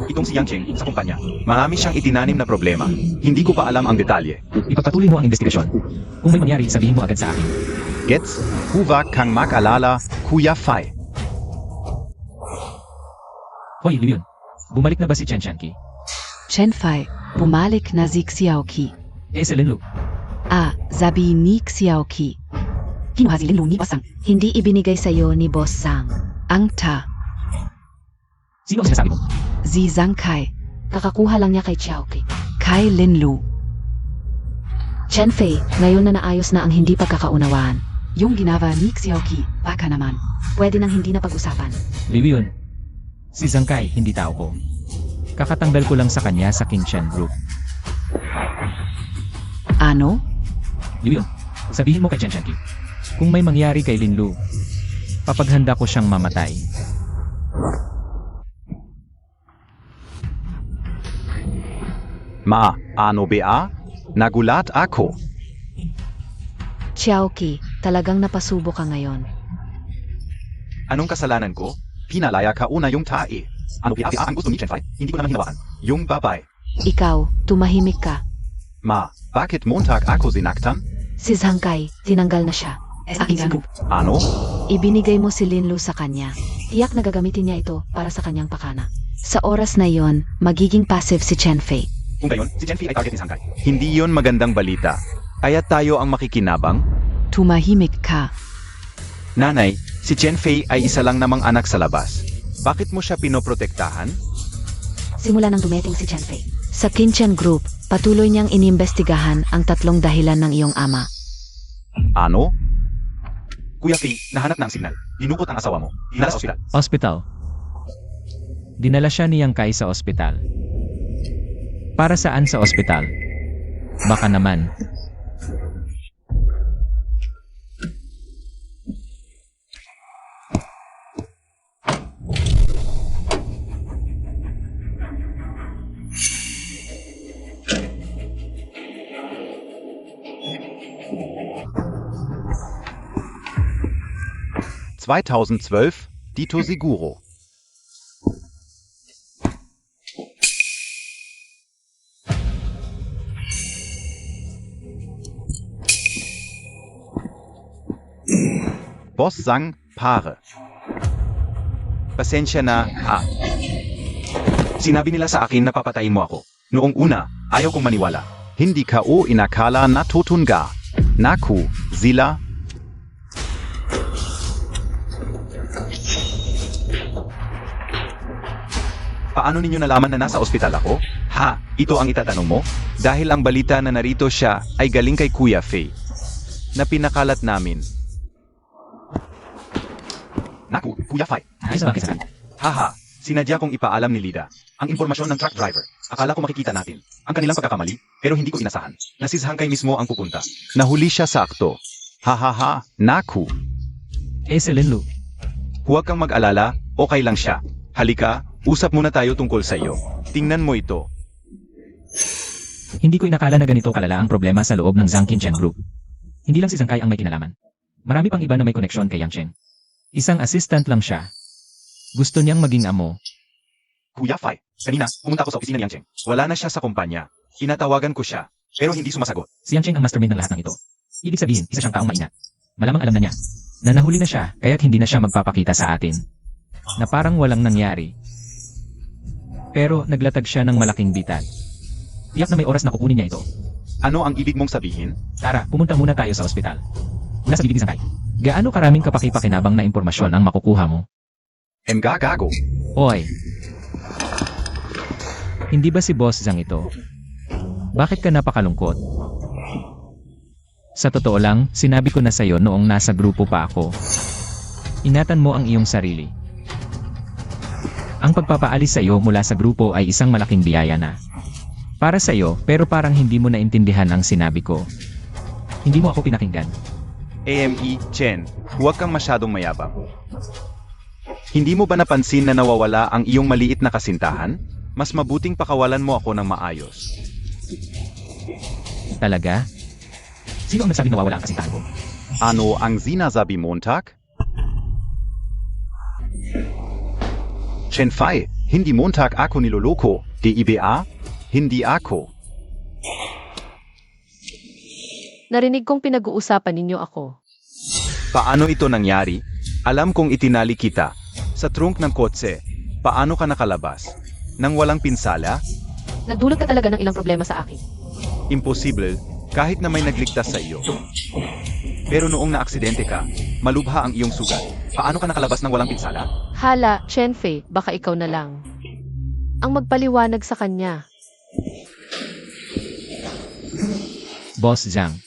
Itong si Yang Cheng sa kumpanya. Marami siyang itinanim na problema. Hindi ko pa alam ang detalye. Ipagpatuloy mo ang investigasyon. Kung may mangyari, sabihin mo agad sa akin. Gets, huwag kang mag-alala, Kuya Fei. Hoy, Liu Yun. Bumalik na ba si Chen Shenki? Chen Fai, bumalik na si Xiaoqi. Si Linlu. Sabi ni Xiaoqi. Kinuha si Linlu ni Boss Sang. Hindi ibinigay sa'yo ni Boss Sang. Ang ta, Sino ang sinasabi mo? si Zhangkai, Kakakuha lang niya kay Xiaoqi. kay Linlu. Chenfei, ngayon na naayos na ang hindi pagkakaunawaan. Yung ginawa ni Xiaoqi, baka naman. Pwede nang hindi na pag-usapan. Liu Yun. Si Zhangkai, hindi tao ko. Kakatanggal ko lang sa kanya sa Qingshan Group. Ano? Liu Yun, sabihin mo kay Chen Shenki. Kung may mangyari kay Linlu, papaghanda ko siyang mamatay. Ano ba? Nagulat ako. Xiaoqi, talagang napasubo ka ngayon. Anong kasalanan ko? Pinalaya ka una yung tae. Ano kaya ang gusto ni Chen Fai? Hindi ko naman hinawakan. Yung babae. Ikaw, tumahimik ka. Bakit Montag ako sinaktan? Si Zhangkai, tinanggal na siya. Sa Qingshan Group. Ano? Ibinigay mo si Linlu sa kanya. Tiyak na gagamitin niya ito para sa kanyang pakana. Sa oras na yon, magiging passive si Chen Fei. Kung gayon, si Chen Fei ay target ni Sangkai. Hindi yon magandang balita. Kaya tayo ang makikinabang? Tumahimik ka. Nanay, si Chen Fei ay isa lang namang anak sa labas. Bakit mo siya pinoprotektahan? Simula nang dumating si Chen Fei. Sa Kinchen Group, patuloy niyang inimbestigahan ang 3 dahilan ng iyong ama. Ano? Kuya Fei, nahanap na ang signal. Dinukot ang asawa mo. Dinala sa ospital. Ospital. Dinala siya ni Yang Kai sa ospital. Para saan sa ospital? Baka naman. ...2012, Dito Siguro. Boss Zhang, Paare. Pasensya na, ha. Sinabi nila sa akin na papatayin mo ako. Noong una, ayaw kong maniwala. Hindi ka o inakala na tutunga. Naku, sila. Paano ninyo nalaman na nasa ospital ako? Ha, ito ang itatanong mo? Dahil ang balita na narito siya ay galing kay Kuya Fei. Na pinakalat namin. Naku, Kuya Fei. Ay, sa bakit? Haha, sinadya kong ipaalam ni Lida ang impormasyon ng truck driver. Akala ko makikita natin ang kanilang pagkakamali, pero hindi ko inasahan na si Sangkai mismo ang pupunta. Nahuli siya sa akto. Hahaha, naku. Si Linlu. Huwag kang mag-alala, okay lang siya. Halika, usap muna tayo tungkol sa iyo. Tingnan mo ito. Hindi ko inakala na ganito kalala ang problema sa loob ng Zhang Kinchen Group. Hindi lang si Sangkai ang may kinalaman. Marami pang iba na may koneksyon kay Yang Cheng. Isang assistant lang siya. Gusto niyang maging amo. Kuya Fei, kanina, pumunta ako sa opisina ni Yang Cheng. Wala na siya sa kumpanya. Inatawagan ko siya, pero hindi sumasagot. Si Yang Cheng ang mastermind ng lahat ng ito. Ibig sabihin, isa siyang taong maingat. Malamang alam na niya na nahuli na siya, kaya't hindi na siya magpapakita sa atin. Na parang walang nangyari. Pero naglatag siya ng malaking bitag. Tiyak na may oras na kukunin niya ito. Ano ang ibig mong sabihin? Tara, pumunta muna tayo sa ospital. Mula sa bibig ni Sangkai. Gaano karaming kapaki-pakinabang na impormasyon ang makukuha mo? Gago. Oy. Hindi ba si Boss Zhang ito? Bakit ka napakalungkot? Sa totoo lang, sinabi ko na sa'yo noong nasa grupo pa ako. Ingatan mo ang iyong sarili. Ang pagpapaalis sa iyo mula sa grupo ay isang malaking biyaya na. Para sa iyo, pero parang hindi mo naintindihan ang sinabi ko. Hindi mo ako pinakinggan. AME, Chen, huwag kang masyadong mayabang. Hindi mo ba napansin na nawawala ang iyong maliit na kasintahan? Mas mabuting pakawalan mo ako ng maayos. Talaga? Sino ang nagsabing nawawala ang kasintahan ko? Ano ang sinasabi Montag? Chen Fei, hindi Montag ako niloloko. DIBA? Hindi ako. Narinig kong pinag-uusapan ninyo ako. Paano ito nangyari? Alam kong itinali kita. Sa trunk ng kotse. Paano ka nakalabas? Nang walang pinsala? Nagdulot ka talaga ng ilang problema sa akin. Imposible, kahit na may nagligtas sa iyo. Pero noong naaksidente ka, malubha ang iyong sugat. Paano ka nakalabas ng walang pinsala? Hala, Chen Fei, baka ikaw na lang ang magpaliwanag sa kanya. Boss Zhang.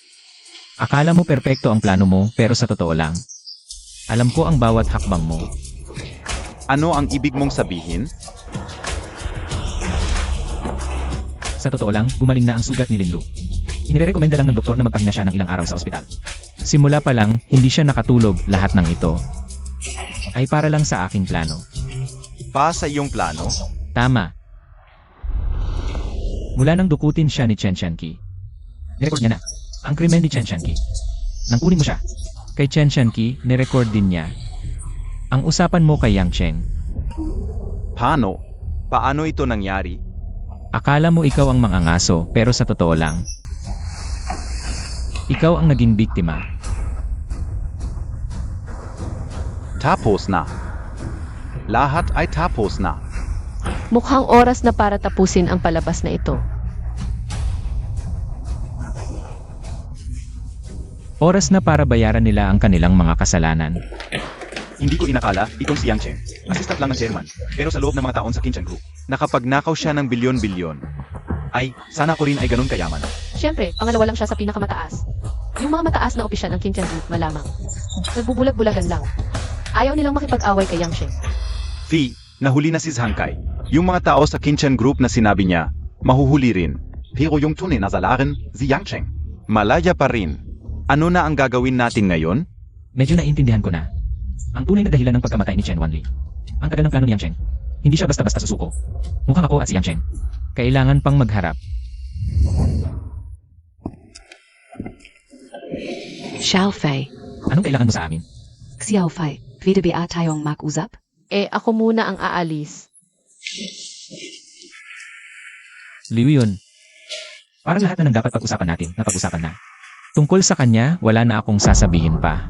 Akala mo perpekto ang plano mo, pero sa totoo lang. Alam ko ang bawat hakbang mo. Ano ang ibig mong sabihin? Sa totoo lang, gumaling na ang sugat ni Linlu. Inirekomenda lang ng doktor na magpahinga siya ng ilang araw sa ospital. Simula pa lang, hindi siya nakatulog. Lahat ng ito ay para lang sa aking plano. Pa sa iyong plano? Tama. Mula nang dukutin siya ni Chen Shanqi. Nirecord niya na ang krimen ni Chen Shanqi. Nang kunin mo siya kay Chen Shanqi, nirecord din niya ang usapan mo kay Yang Cheng. Paano? Paano ito nangyari? Akala mo ikaw ang mangangaso, pero sa totoo lang, ikaw ang naging biktima. tapos na. Lahat ay tapos na. Mukhang oras na para tapusin ang palabas na ito. Oras na para bayaran nila ang kanilang mga kasalanan. Hindi ko inakala itong si Yang Cheng. Assistant lang ng chairman. Pero sa loob ng mga taon sa King Chen Group, Nakapagnakaw siya ng bilyon-bilyon. ay sana ko rin ay ganun kayaman. Siyempre, pangalawa lang siya sa pinakamataas. Yung mga mataas na opisyal ng King Chen Group, malamang. Nagbubulag-bulagan lang. Ayaw nilang makipag-away kay Yang Sheng. Fee, nahuli na si Zhang Kai. Yung mga tao sa Kinchen Group na sinabi niya, mahuhuli rin. Pero yung tunay na salarin, si Yang Cheng. Malaya pa rin. Ano na ang gagawin natin ngayon? Medyo naiintindihan ko na. Ang tunay na dahilan ng pagkamatay ni Chen Wanli. Ang tagal ng plano ni Yang Cheng. Hindi siya basta-basta susuko. Mukhang ako at si Yang Cheng. Kailangan pang magharap. Xiao Fei. Anong kailangan mo sa amin? Xiao Fei. Pwede ba tayong mag-usap? Ako muna ang aalis. Liu yun. Parang lahat na ng dapat pag-usapan natin, napag-usapan na. Tungkol sa kanya, wala na akong sasabihin pa.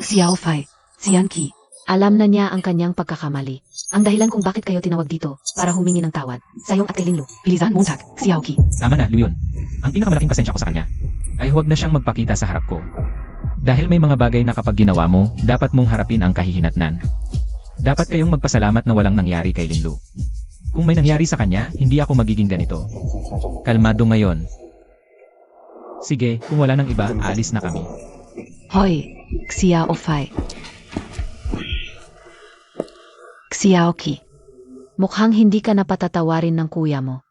Xiao Fei. Xian Qi. Alam na niya ang kanyang pagkakamali. Ang dahilan kung bakit kayo tinawag dito para humingi ng tawad. Sayong at kay Linlu. Bilisan Montag. Xiao Qi. Tama na, Liu yun. Ang pinakamalaking pasensya ko sa kanya ay huwag na siyang magpakita sa harap ko. Dahil may mga bagay na kapag ginawa mo, dapat mong harapin ang kahihinatnan. Dapat kayong magpasalamat na walang nangyari kay Linlu. Kung may nangyari sa kanya, hindi ako magiging ganito. Kalmado ngayon. Sige, kung wala nang iba, alis na kami. Hoi. Xiao Fei. Xiao Qi. Mukhang hindi ka napatatawarin ng kuya mo.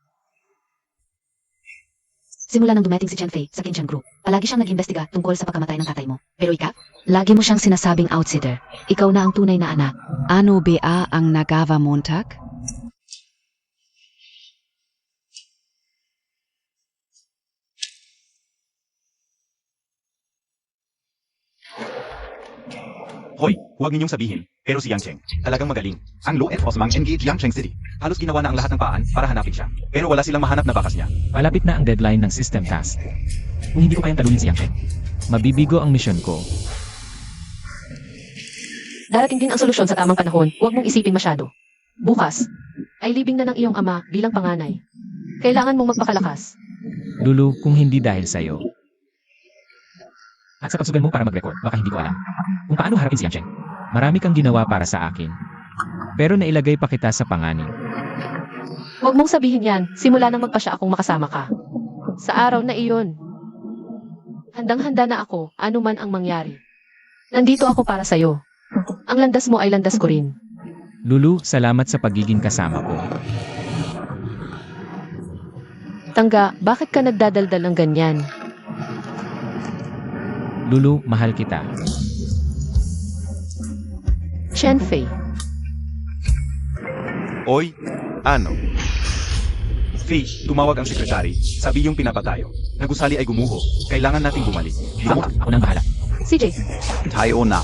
Simula nang dumating si Chen Fei sa Kinchen Group, palagi siyang nag-imbestiga tungkol sa pagkamatay ng tatay mo. Pero ikaw? Lagi mo siyang sinasabing outsider. Ikaw na ang tunay na anak. Ano ba ang nagawa Montag? Hoy, huwag ninyong sabihin. Pero si Yang Cheng, talagang magaling. Ang law enforcement engaged Yang Cheng City. Halos ginawa na ang lahat ng paan para hanapin siya. Pero wala silang mahanap na bakas niya. Palapit na ang deadline ng system task. Kung hindi ko kayang talunin si Yang Cheng, mabibigo ang misyon ko. Darating din ang solusyon sa tamang panahon. Huwag mong isipin masyado. Bukas, ay libing na ng iyong ama bilang panganay. Kailangan mong magpakalakas. Lulu, kung hindi dahil sa'yo. At sa pagsugal mo para mag-record, baka hindi ko alam kung paano harapin si Yang Cheng. Marami kang ginawa para sa akin. Pero nailagay pa kita sa panganib. Huwag mong sabihin yan. Simula nang magpasya akong makasama ka. Sa araw na iyon, handang-handa na ako, anuman ang mangyari. Nandito ako para sa'yo. Ang landas mo ay landas ko rin. Lulu, salamat sa pagiging kasama ko. Tangga, bakit ka nagdadaldal ng ganyan? Lulu, mahal kita. Chen Fei. Oy, ano? Fei, tumawag ang sekretary. Sabi yung pinapatayo. Nagusali ay gumuho. Kailangan nating bumalik. Ako nang bahala. CJ, Tayo na.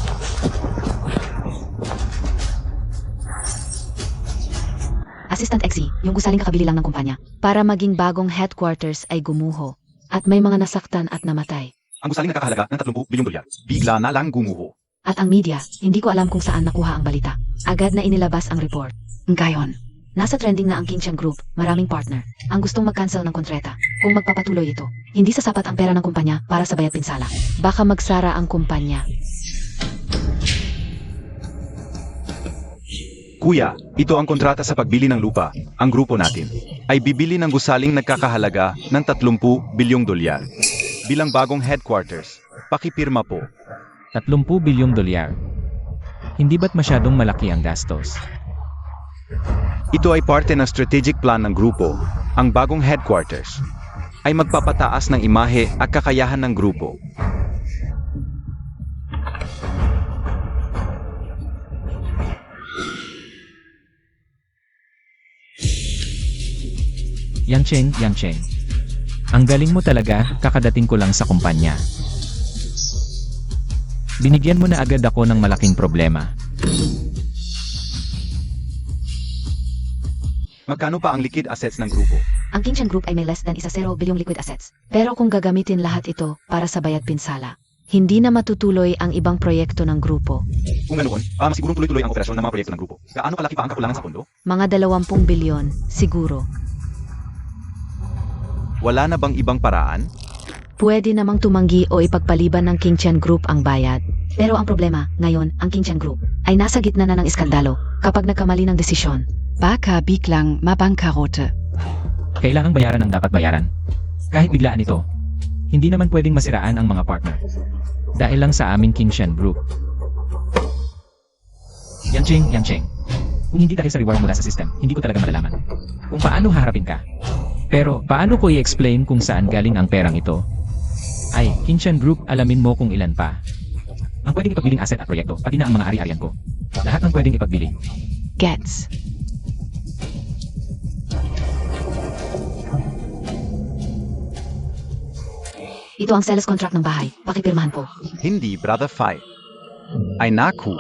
Assistant XE, yung gusaling kakabili lang ng kumpanya. Para maging bagong headquarters ay gumuho. At may mga nasaktan at namatay. Ang gusaling nakakahalaga ng 30 bilyong dolyar. Bigla na lang gumuho. At ang media, hindi ko alam kung saan nakuha ang balita. Agad na inilabas ang report. Ngayon, Nasa trending na ang Kinchen Group, maraming partner. Ang gustong mag-cancel ng kontrata. Kung magpapatuloy ito, hindi sasapat ang pera ng kumpanya para sa bayad pinsala. Baka magsara ang kumpanya. Kuya, ito ang kontrata sa pagbili ng lupa. Ang grupo natin ay bibili ng gusaling nagkakahalaga ng 30 bilyong dolyar. Bilang bagong headquarters, pakipirma po. 30 bilyong dolyar. Hindi ba't masyadong malaki ang gastos? Ito ay parte ng strategic plan ng grupo. Ang bagong headquarters ay magpapataas ng imahe at kakayahan ng grupo. Yang Cheng. Ang galing mo talaga, kakadating ko lang sa kumpanya. Binigyan mo na agad ako ng malaking problema. Magkano pa ang liquid assets ng grupo? Ang Kinchen Group ay may less than 10 bilyong liquid assets. Pero kung gagamitin lahat ito para sa bayad pinsala, hindi na matutuloy ang ibang proyekto ng grupo. Kung ganoon, masigurong tuloy-tuloy ang operasyon ng mga proyekto ng grupo. Gaano kalaki pa ang kakulangan sa pondo? Mga 20 bilyon, siguro. Wala na bang ibang paraan? Pwede namang tumanggi o ipagpaliban ng Qingchen Group ang bayad. Pero ang problema, ngayon, ang Qingchen Group ay nasa gitna na ng iskandalo kapag nagkamali ng desisyon. Baka biglang mabangkarote. Kailangang bayaran ang dapat bayaran. Kahit biglaan ito, hindi naman pwedeng masiraan ang mga partner. Dahil lang sa aming Qingchen Group. Yang Cheng. Kung hindi dahil sa reward mula sa system, hindi ko talaga malalaman kung paano harapin ka. Pero paano ko i-explain kung saan galing ang perang ito? Ay, Qingchen Group, alamin mo kung ilan pa ang pwedeng ipagbiling asset at proyekto, pati na ang mga ari-arian ko. Lahat ng pwedeng ipagbili. Gets. Ito ang sales contract ng bahay. Pakipirmahan po. Hindi, Brother Phi. Ay naku.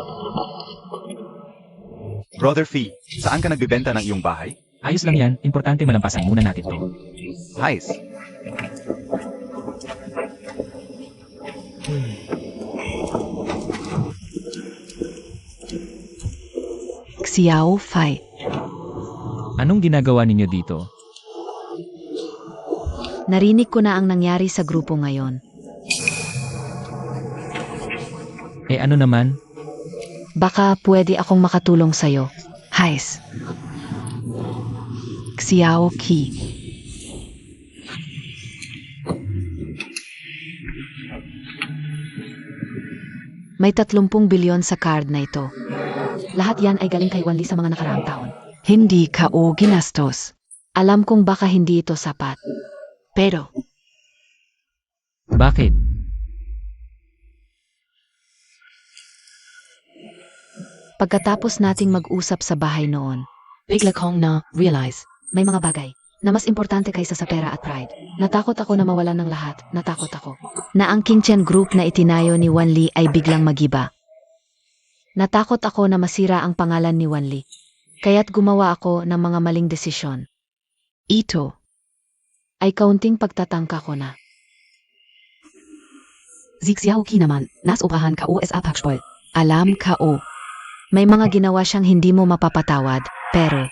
Brother Fee, saan ka nagbibenta ng iyong bahay? Ayos lang yan, importante malampasan muna natin to. Heis. Xiao Fei. Anong ginagawa ninyo dito? Narinig ko na ang nangyari sa grupo ngayon. Eh ano naman? Baka pwede akong makatulong sa'yo. Heiß. Xiao Qi. May 30 bilyon sa card na ito. Lahat yan ay galing kay Wanli sa mga nakaraang taon. Hindi kao ginastos. Alam kong baka hindi ito sapat. Pero, Bakit? pagkatapos nating mag-usap sa bahay noon, bigla kong na-realize, may mga bagay na mas importante kaysa sa pera at pride. Natakot ako na mawalan ng lahat. Natakot ako na ang Qingchen Group na itinayo ni Wanli ay biglang magiba. Natakot ako na masira ang pangalan ni Wanli. Kaya't gumawa ako ng mga maling desisyon. Ito. Ay kaunting pagtatangka ko na. Sieg Xiao Qi naman. Nas obrahan kao sa pakspol. Alam kao. May mga ginawa siyang hindi mo mapapatawad, pero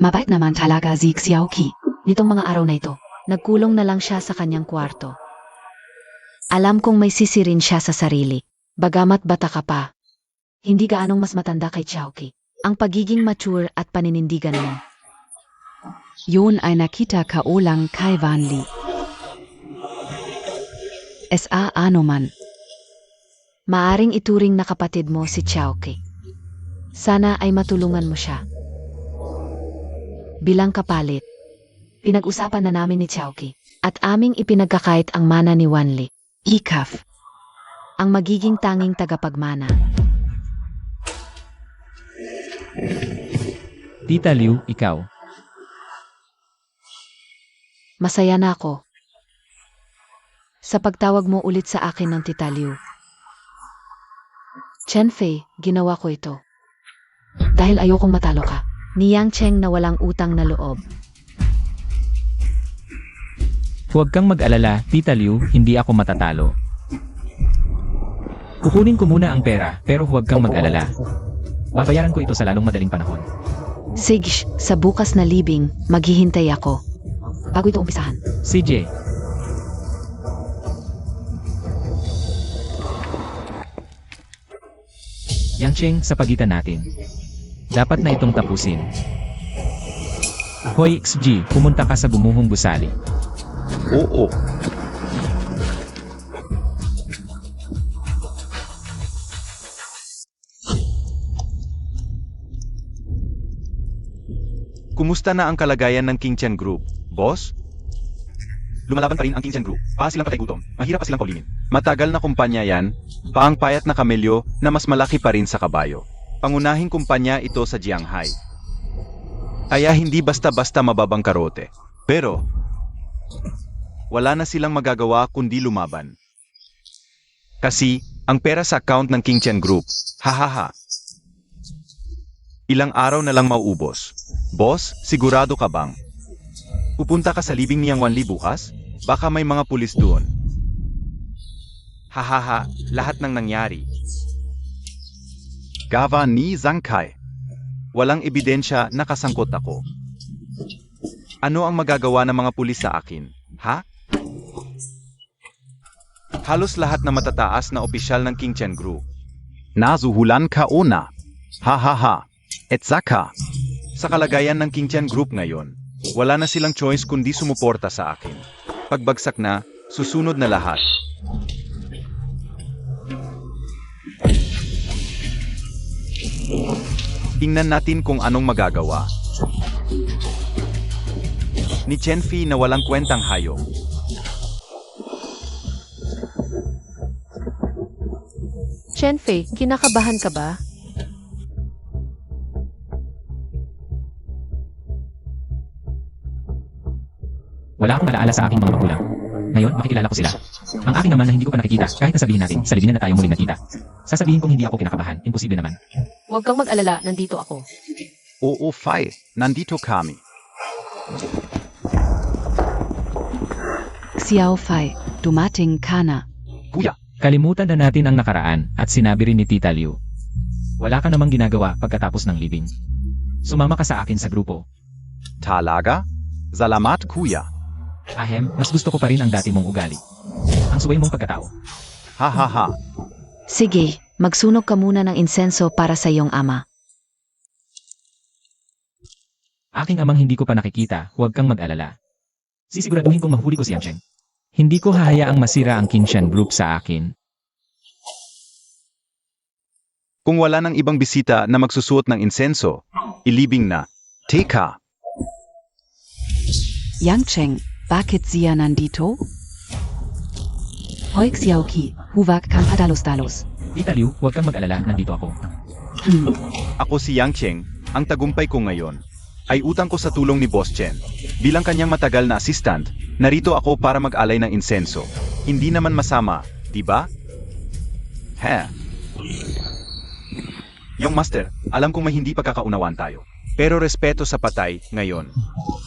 Mabait naman talaga Sieg Xiao Qi. nitong mga araw na ito, nagkulong na lang siya sa kanyang kwarto. Alam kong may sisirin siya sa sarili. Bagamat bata ka pa, hindi gaanong mas matanda kay Chowki. Ang pagiging mature at paninindigan mo. Yun ay nakita kao lang kay Wanli. Sa ano man. Maaring ituring na kapatid mo si Chowki. Sana ay matulungan mo siya. Bilang kapalit, pinag-usapan na namin ni Chowki at aming ipinagkakait ang mana ni Wanli. Ikaf. Ang magiging tanging tagapagmana. Tita Liu, ikaw. Masaya na ako sa pagtawag mo ulit sa akin ng Tita Liu. Chen Fei, ginawa ko ito dahil ayokong matalo ka. Ni Yang Cheng na walang utang na loob. Huwag kang mag-alala, Tita Liu, hindi ako matatalo. Kukunin ko muna ang pera, pero huwag kang mag-alala. Babayaran ko ito sa lalong madaling panahon. Sige, sa bukas na libing, maghihintay ako. Bago ito umpisahan. CJ. Yang Cheng, sa pagitan natin. Dapat na itong tapusin. Hoy XG, pumunta ka sa bumuhong gusali. Oo. Kumusta na ang kalagayan ng Qingchen Group, boss? Lumalaban pa rin ang Qingchen Group. Pa silang patay gutom. Mahirap pa silang paulimin. Matagal na kumpanya yan, paang payat na kamelyo na mas malaki pa rin sa kabayo. Pangunahing kumpanya ito sa Jianghai. Kaya hindi basta-basta mababangkarote. Pero, wala na silang magagawa kundi lumaban. Kasi, ang pera sa account ng Qingchen Group, hahaha. Ilang araw na lang mauubos. Boss, sigurado ka bang? Pupunta ka sa libing niyang Wanli bukas? Baka may mga pulis doon. Hahaha, lahat ng nangyari. Gawa ni Zangkai. Walang ebidensya na kasangkot ako. Ano ang magagawa ng mga pulis sa akin? Ha? Halos lahat na matataas na opisyal ng Qingchen Group. Nasuhulan ka ona. Ha ha ha. Et zaka. Sa kalagayan ng Qingchen Group ngayon, wala na silang choice kundi sumuporta sa akin. Pagbagsak na, susunod na lahat. Tingnan natin kung anong magagawa. Ni Chenfi na walang kwentang hayop. Shenfei, kinakabahan ka ba? Wala akong alaala sa aking mga magulang. Ngayon, makikilala ko sila. Ang aking naman na hindi ko pa nakikita, kahit nasabihin natin, sa libin na tayo muling nakita. Sasabihin kong hindi ako kinakabahan, imposible naman. Huwag kang mag-alala, nandito ako. Oo Fai. Nandito kami. Xiao Fai, dumating ka na. Kuya. Kalimutan na natin ang nakaraan at sinabi rin ni Tita Liu. Wala ka namang ginagawa pagkatapos ng libing. Sumama ka sa akin sa grupo. Talaga? Salamat kuya. Ahem, mas gusto ko pa rin ang dati mong ugali. Ang suway mong pagkatao. Ha ha ha. Sige, magsunog ka muna ng insenso para sa iyong ama. Aking amang hindi ko pa nakikita, huwag kang mag-alala. Sisiguraduhin kong mahuli ko si Yang Cheng. Hindi ko hahayaang masira ang Qingshan Group sa akin. Kung wala ng ibang bisita na magsusuot ng insenso, ilibing na. Teka. Yang Cheng, bakit siya nandito? Hoy Xiaoqi, huwag kang padalos-dalos. Tita Liu, huwag kang mag-alala, nandito ako. Ako si Yang Cheng, ang tagumpay ko ngayon ay utang ko sa tulong ni Boss Chen. Bilang kanyang matagal na assistant, narito ako para mag-alay ng insenso. Hindi naman masama, di ba? He. Yung master, alam kong may hindi pagkakaunawaan tayo. Pero respeto sa patay, ngayon.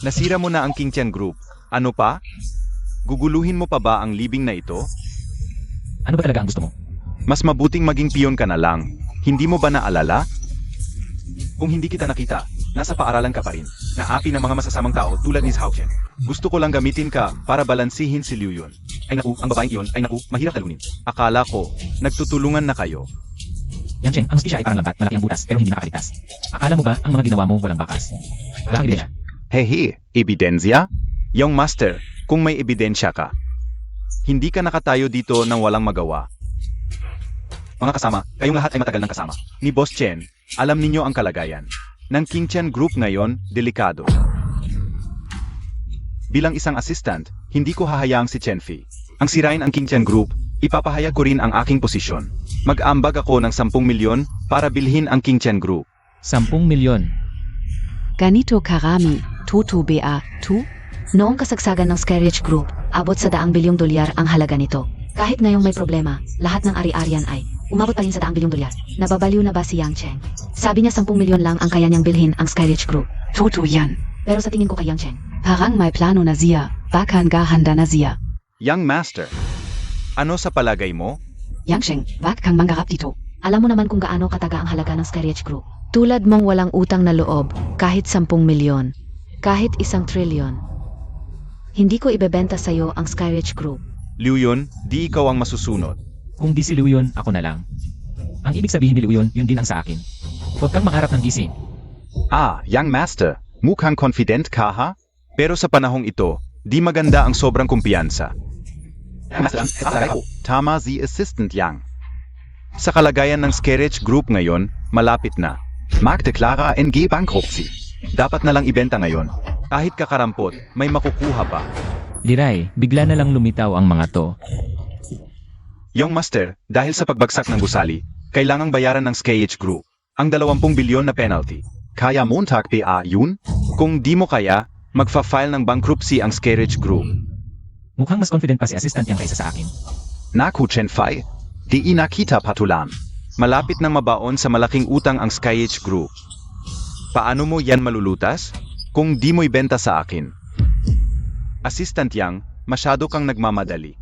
Nasira mo na ang Qingchen Group. Ano pa? Guguluhin mo pa ba ang libing na ito? Ano ba talaga ang gusto mo? Mas mabuting maging piyon ka na lang. Hindi mo ba naalala? Kung hindi kita nakita, nasa paaralan ka pa rin. Naapi ng mga masasamang tao tulad ni Hao Chen. Gusto ko lang gamitin ka para balansihin si Liu Yun. Ay naku, ang babaeng iyon, ay naku, mahirap talunin. Akala ko, nagtutulungan na kayo. Yang Cheng, ang hustisya ay parang lambat, malaki ang butas, pero hindi nakakaligtas. Akala mo ba ang mga ginawa mo walang bakas? Wala kang ebidensya. Hehe, ebidensya? Yung master, kung may ebidensya ka. Hindi ka nakatayo dito nang walang magawa. Mga kasama, kayong lahat ay matagal ng kasama. Ni Boss Chen, alam ninyo ang kalagayan. Ng Qingchen Group ngayon, delikado. Bilang isang assistant, hindi ko hahayaang si Chenfi. Ang sirain ang Qingchen Group, ipapahayag ko rin ang aking posisyon. Mag-ambag ako ng 10 milyon para bilhin ang Qingchen Group. 10 milyon. Ganito karami, Toto Ba, tu? Noong kasagsagan ng Skyridge Group, abot sa $100 bilyong ang halaga nito. Kahit ngayong may problema, lahat ng ari-arian ay umabot pa rin sa $100 bilyong. Nababaliw na ba si Yang Cheng? Sabi niya 10 milyon lang ang kaya niyang bilhin ang Skyridge Group. Toto yan. Pero sa tingin ko kay Yang Cheng, Parang may plano na siya, baka handa na siya. Young Master, ano sa palagay mo? Yang Cheng, wag kang manggarap dito. alam mo naman kung gaano kataga ang halaga ng Skyridge Group. Tulad mong walang utang na loob, kahit 10 milyon, kahit 1 trilyon. Hindi ko ibebenta sa'yo ang Skyridge Group. Liu Yun, di ikaw ang masusunod. Kung di si Liu Yun, ako na lang. Ang ibig sabihin ni Liu Yun, yun din ang sa akin. Huwag kang mangarap ng gising. Young Master, mukhang confident ka ha? Pero sa panahong ito, di maganda ang sobrang kumpiyansa. Tama si Assistant Yang. Sa kalagayan ng Skyridge Group ngayon, malapit na. Magdeklara NG Bankruptcy. Dapat na lang ibenta ngayon. Kahit kakarampot, may makukuha pa. Liray, bigla na lang lumitaw ang mga to. Young Master, dahil sa pagbagsak ng gusali, kailangang bayaran ng Skyridge Group ang 20 bilyon na penalty. Kaya Montag PA yun? Kung di mo kaya, magfa-file ng bankruptcy ang Skyridge Group. Mukhang mas confident pa si Assistant Yang kaysa sa akin. Naku Chenfai, di inakita patulan. Malapit nang mabaon sa malaking utang ang Skyridge Group. Paano mo yan malulutas? Kung di mo ibenta sa akin. Assistant Yang, masyado kang nagmamadali.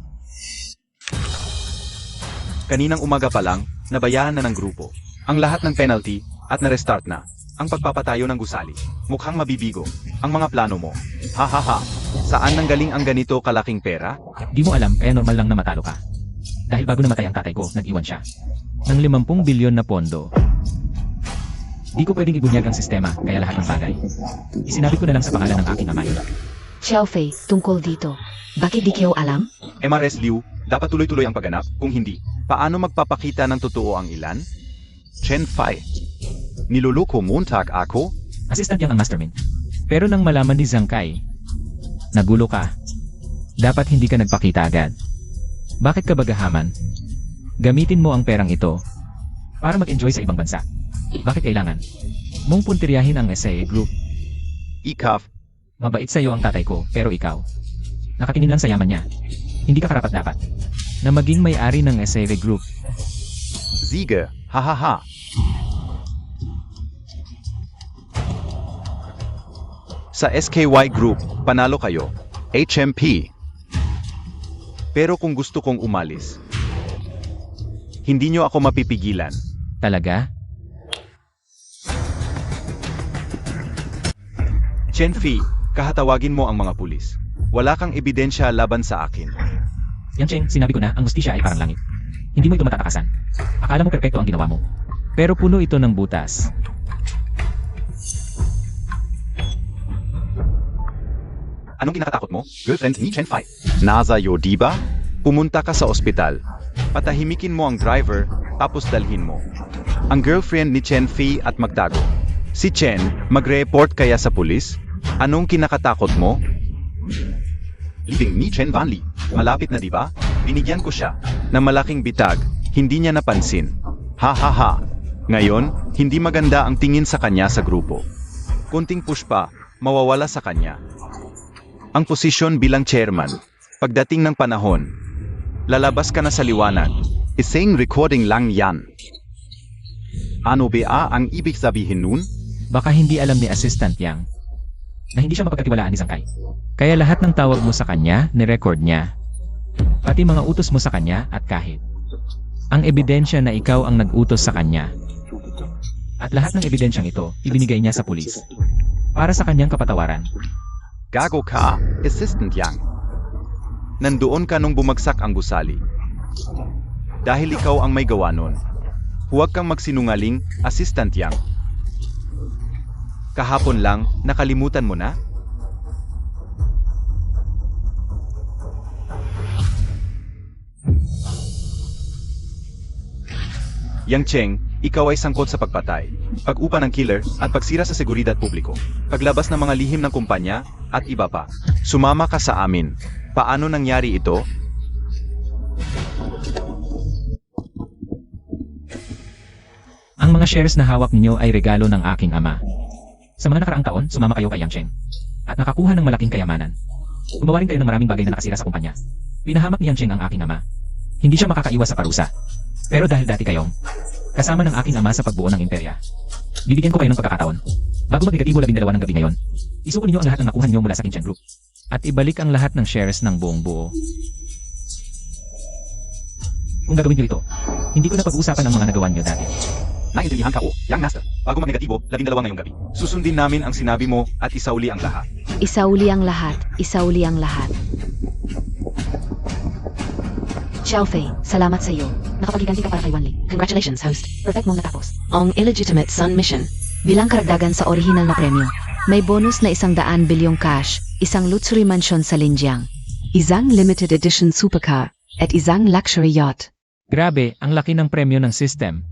Kaninang umaga pa lang, nabayaran na ng grupo. Ang lahat ng penalty at na-restart na. Ang pagpapatayo ng gusali. Mukhang mabibigo. Ang mga plano mo. Ha ha ha. Saan nanggaling ang ganito kalaking pera? Di mo alam kaya normal lang na matalo ka. Dahil bago namatay ang tatay ko, nag-iwan siya ng 50 bilyon na pondo. Di ko pwedeng ibunyag ang sistema, kaya lahat ng bagay isinabi ko na lang sa pangalan ng aking amay. Xiaofei, tungkol dito. Bakit di kayo alam? MRS Liu, dapat tuloy-tuloy ang pagganap. Kung hindi, paano magpapakita ng totoo ang ilan? Chen Fai. Niluluko Montag ako? Assistant yang ang mastermind. Pero nang malaman ni Zhang Kai, nagulo ka. Dapat hindi ka nagpakita agad. Bakit ka bagahaman? Gamitin mo ang perang ito para mag-enjoy sa ibang bansa. Bakit kailangan mong puntiryahin ang SAA Group? Ikaf. Mabait sa iyo ang tatay ko, pero ikaw, nakatingin lang sa yaman niya. Hindi ka karapat-dapat na maging may-ari ng SAA Group. Ziege. Hahaha. Sa SKY Group, panalo kayo. HMP. Pero kung gusto kong umalis, hindi nyo ako mapipigilan. Talaga? Chen Fi, kahatawagin mo ang mga pulis. Wala kang ebidensya laban sa akin. Yang Cheng, sinabi ko na, ang hustisya ay parang langit. Hindi mo ito matatakasan. Akala mo perpekto ang ginawa mo. Pero puno ito ng butas. Anong kinakatakot mo? Girlfriend ni Chen Fai. Nasa yo, diba? Pumunta ka sa ospital. Patahimikin mo ang driver, tapos dalhin mo ang girlfriend ni Chen Fi at magtago. Si Chen, mag-report kaya sa pulis? Anong kinakatakot mo? Living ni Chen Vanli. Malapit na, di ba? Binigyan ko siya. Na malaking bitag, hindi niya napansin. Ha ha ha. Ngayon, hindi maganda ang tingin sa kanya sa grupo. Kunting push pa, mawawala sa kanya ang posisyon bilang chairman. Pagdating ng panahon, lalabas ka na sa liwanag. Isang recording lang yan. Ano ba ang ibig sabihin nun? Baka hindi alam ni Assistant Yang na hindi siya mapagkatiwalaan ni Zhang Kai. Kaya lahat ng tawag mo sa kanya, ni-record niya. Pati mga utos mo sa kanya at kahit ang ebidensya na ikaw ang nag-utos sa kanya. At lahat ng ebidensyang ito, ibinigay niya sa pulis para sa kanyang kapatawaran. Gago ka, Assistant Yang. Nandoon ka nung bumagsak ang gusali. Dahil ikaw ang may gawa nun. Huwag kang magsinungaling, Assistant Yang. Kahapon lang, nakalimutan mo na? Yang Cheng, ikaw ay sangkot sa pagpatay, pag-upa ng killer, at pagsira sa seguridad publiko. Paglabas ng mga lihim ng kumpanya, at iba pa. Sumama ka sa amin. Paano nangyari ito? Ang mga shares na hawak ninyo ay regalo ng aking ama. Sa mga nakaraang taon, sumama kayo kay Yang Cheng. At nakakuha ng malaking kayamanan. Gumawa rin kayo ng maraming bagay na nakasira sa kumpanya. Pinahamak ni Yang Cheng ang aking ama. Hindi siya makakaiwas sa parusa. Pero dahil dati kayong kasama ng aking ama sa pagbuo ng imperya, bibigyan ko kayo ng pagkakataon. Bago mag-negatibo 12 ng gabi ngayon, isuko ninyo ang lahat ng nakuha ninyo mula sa Kinchen Group. At ibalik ang lahat ng shares ng buong buo. Kung gagawin nyo ito, hindi ko na pag-uusapan ang mga nagawa nyo dati. Naintindihan ka ko, Young Master. Bago mag-negatibo, 12 ngayong gabi. Susundin namin ang sinabi mo at isauli ang lahat. Isauli ang lahat, isauli ang lahat. Xiaofei, salamat sa iyo. Nakapag-iganti ka para kay Wanli. Congratulations, host. Perfect mong natapos. Ang illegitimate son mission. Bilang karagdagan sa orihinal na premyo, may bonus na 100 bilyong cash, isang luxury mansion sa Linjiang, Isang limited edition supercar, at isang luxury yacht. Grabe, ang laki ng premyo ng system.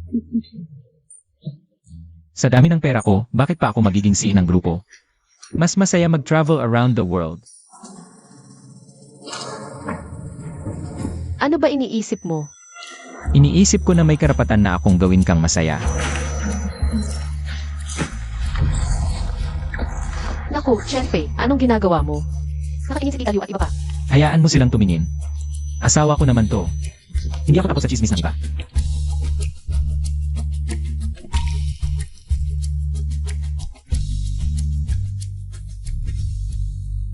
Sa dami ng pera ko, bakit pa ako magiging CEO ng grupo? Mas masaya mag-travel around the world. Ano ba iniisip mo? Iniisip ko na may karapatan na akong gawin kang masaya. Naku, Shenfei, anong ginagawa mo? Nakaingin si Tita Liu at iba pa. Hayaan mo silang tumingin. Asawa ko naman to. Hindi ako tapos sa chismis ng iba.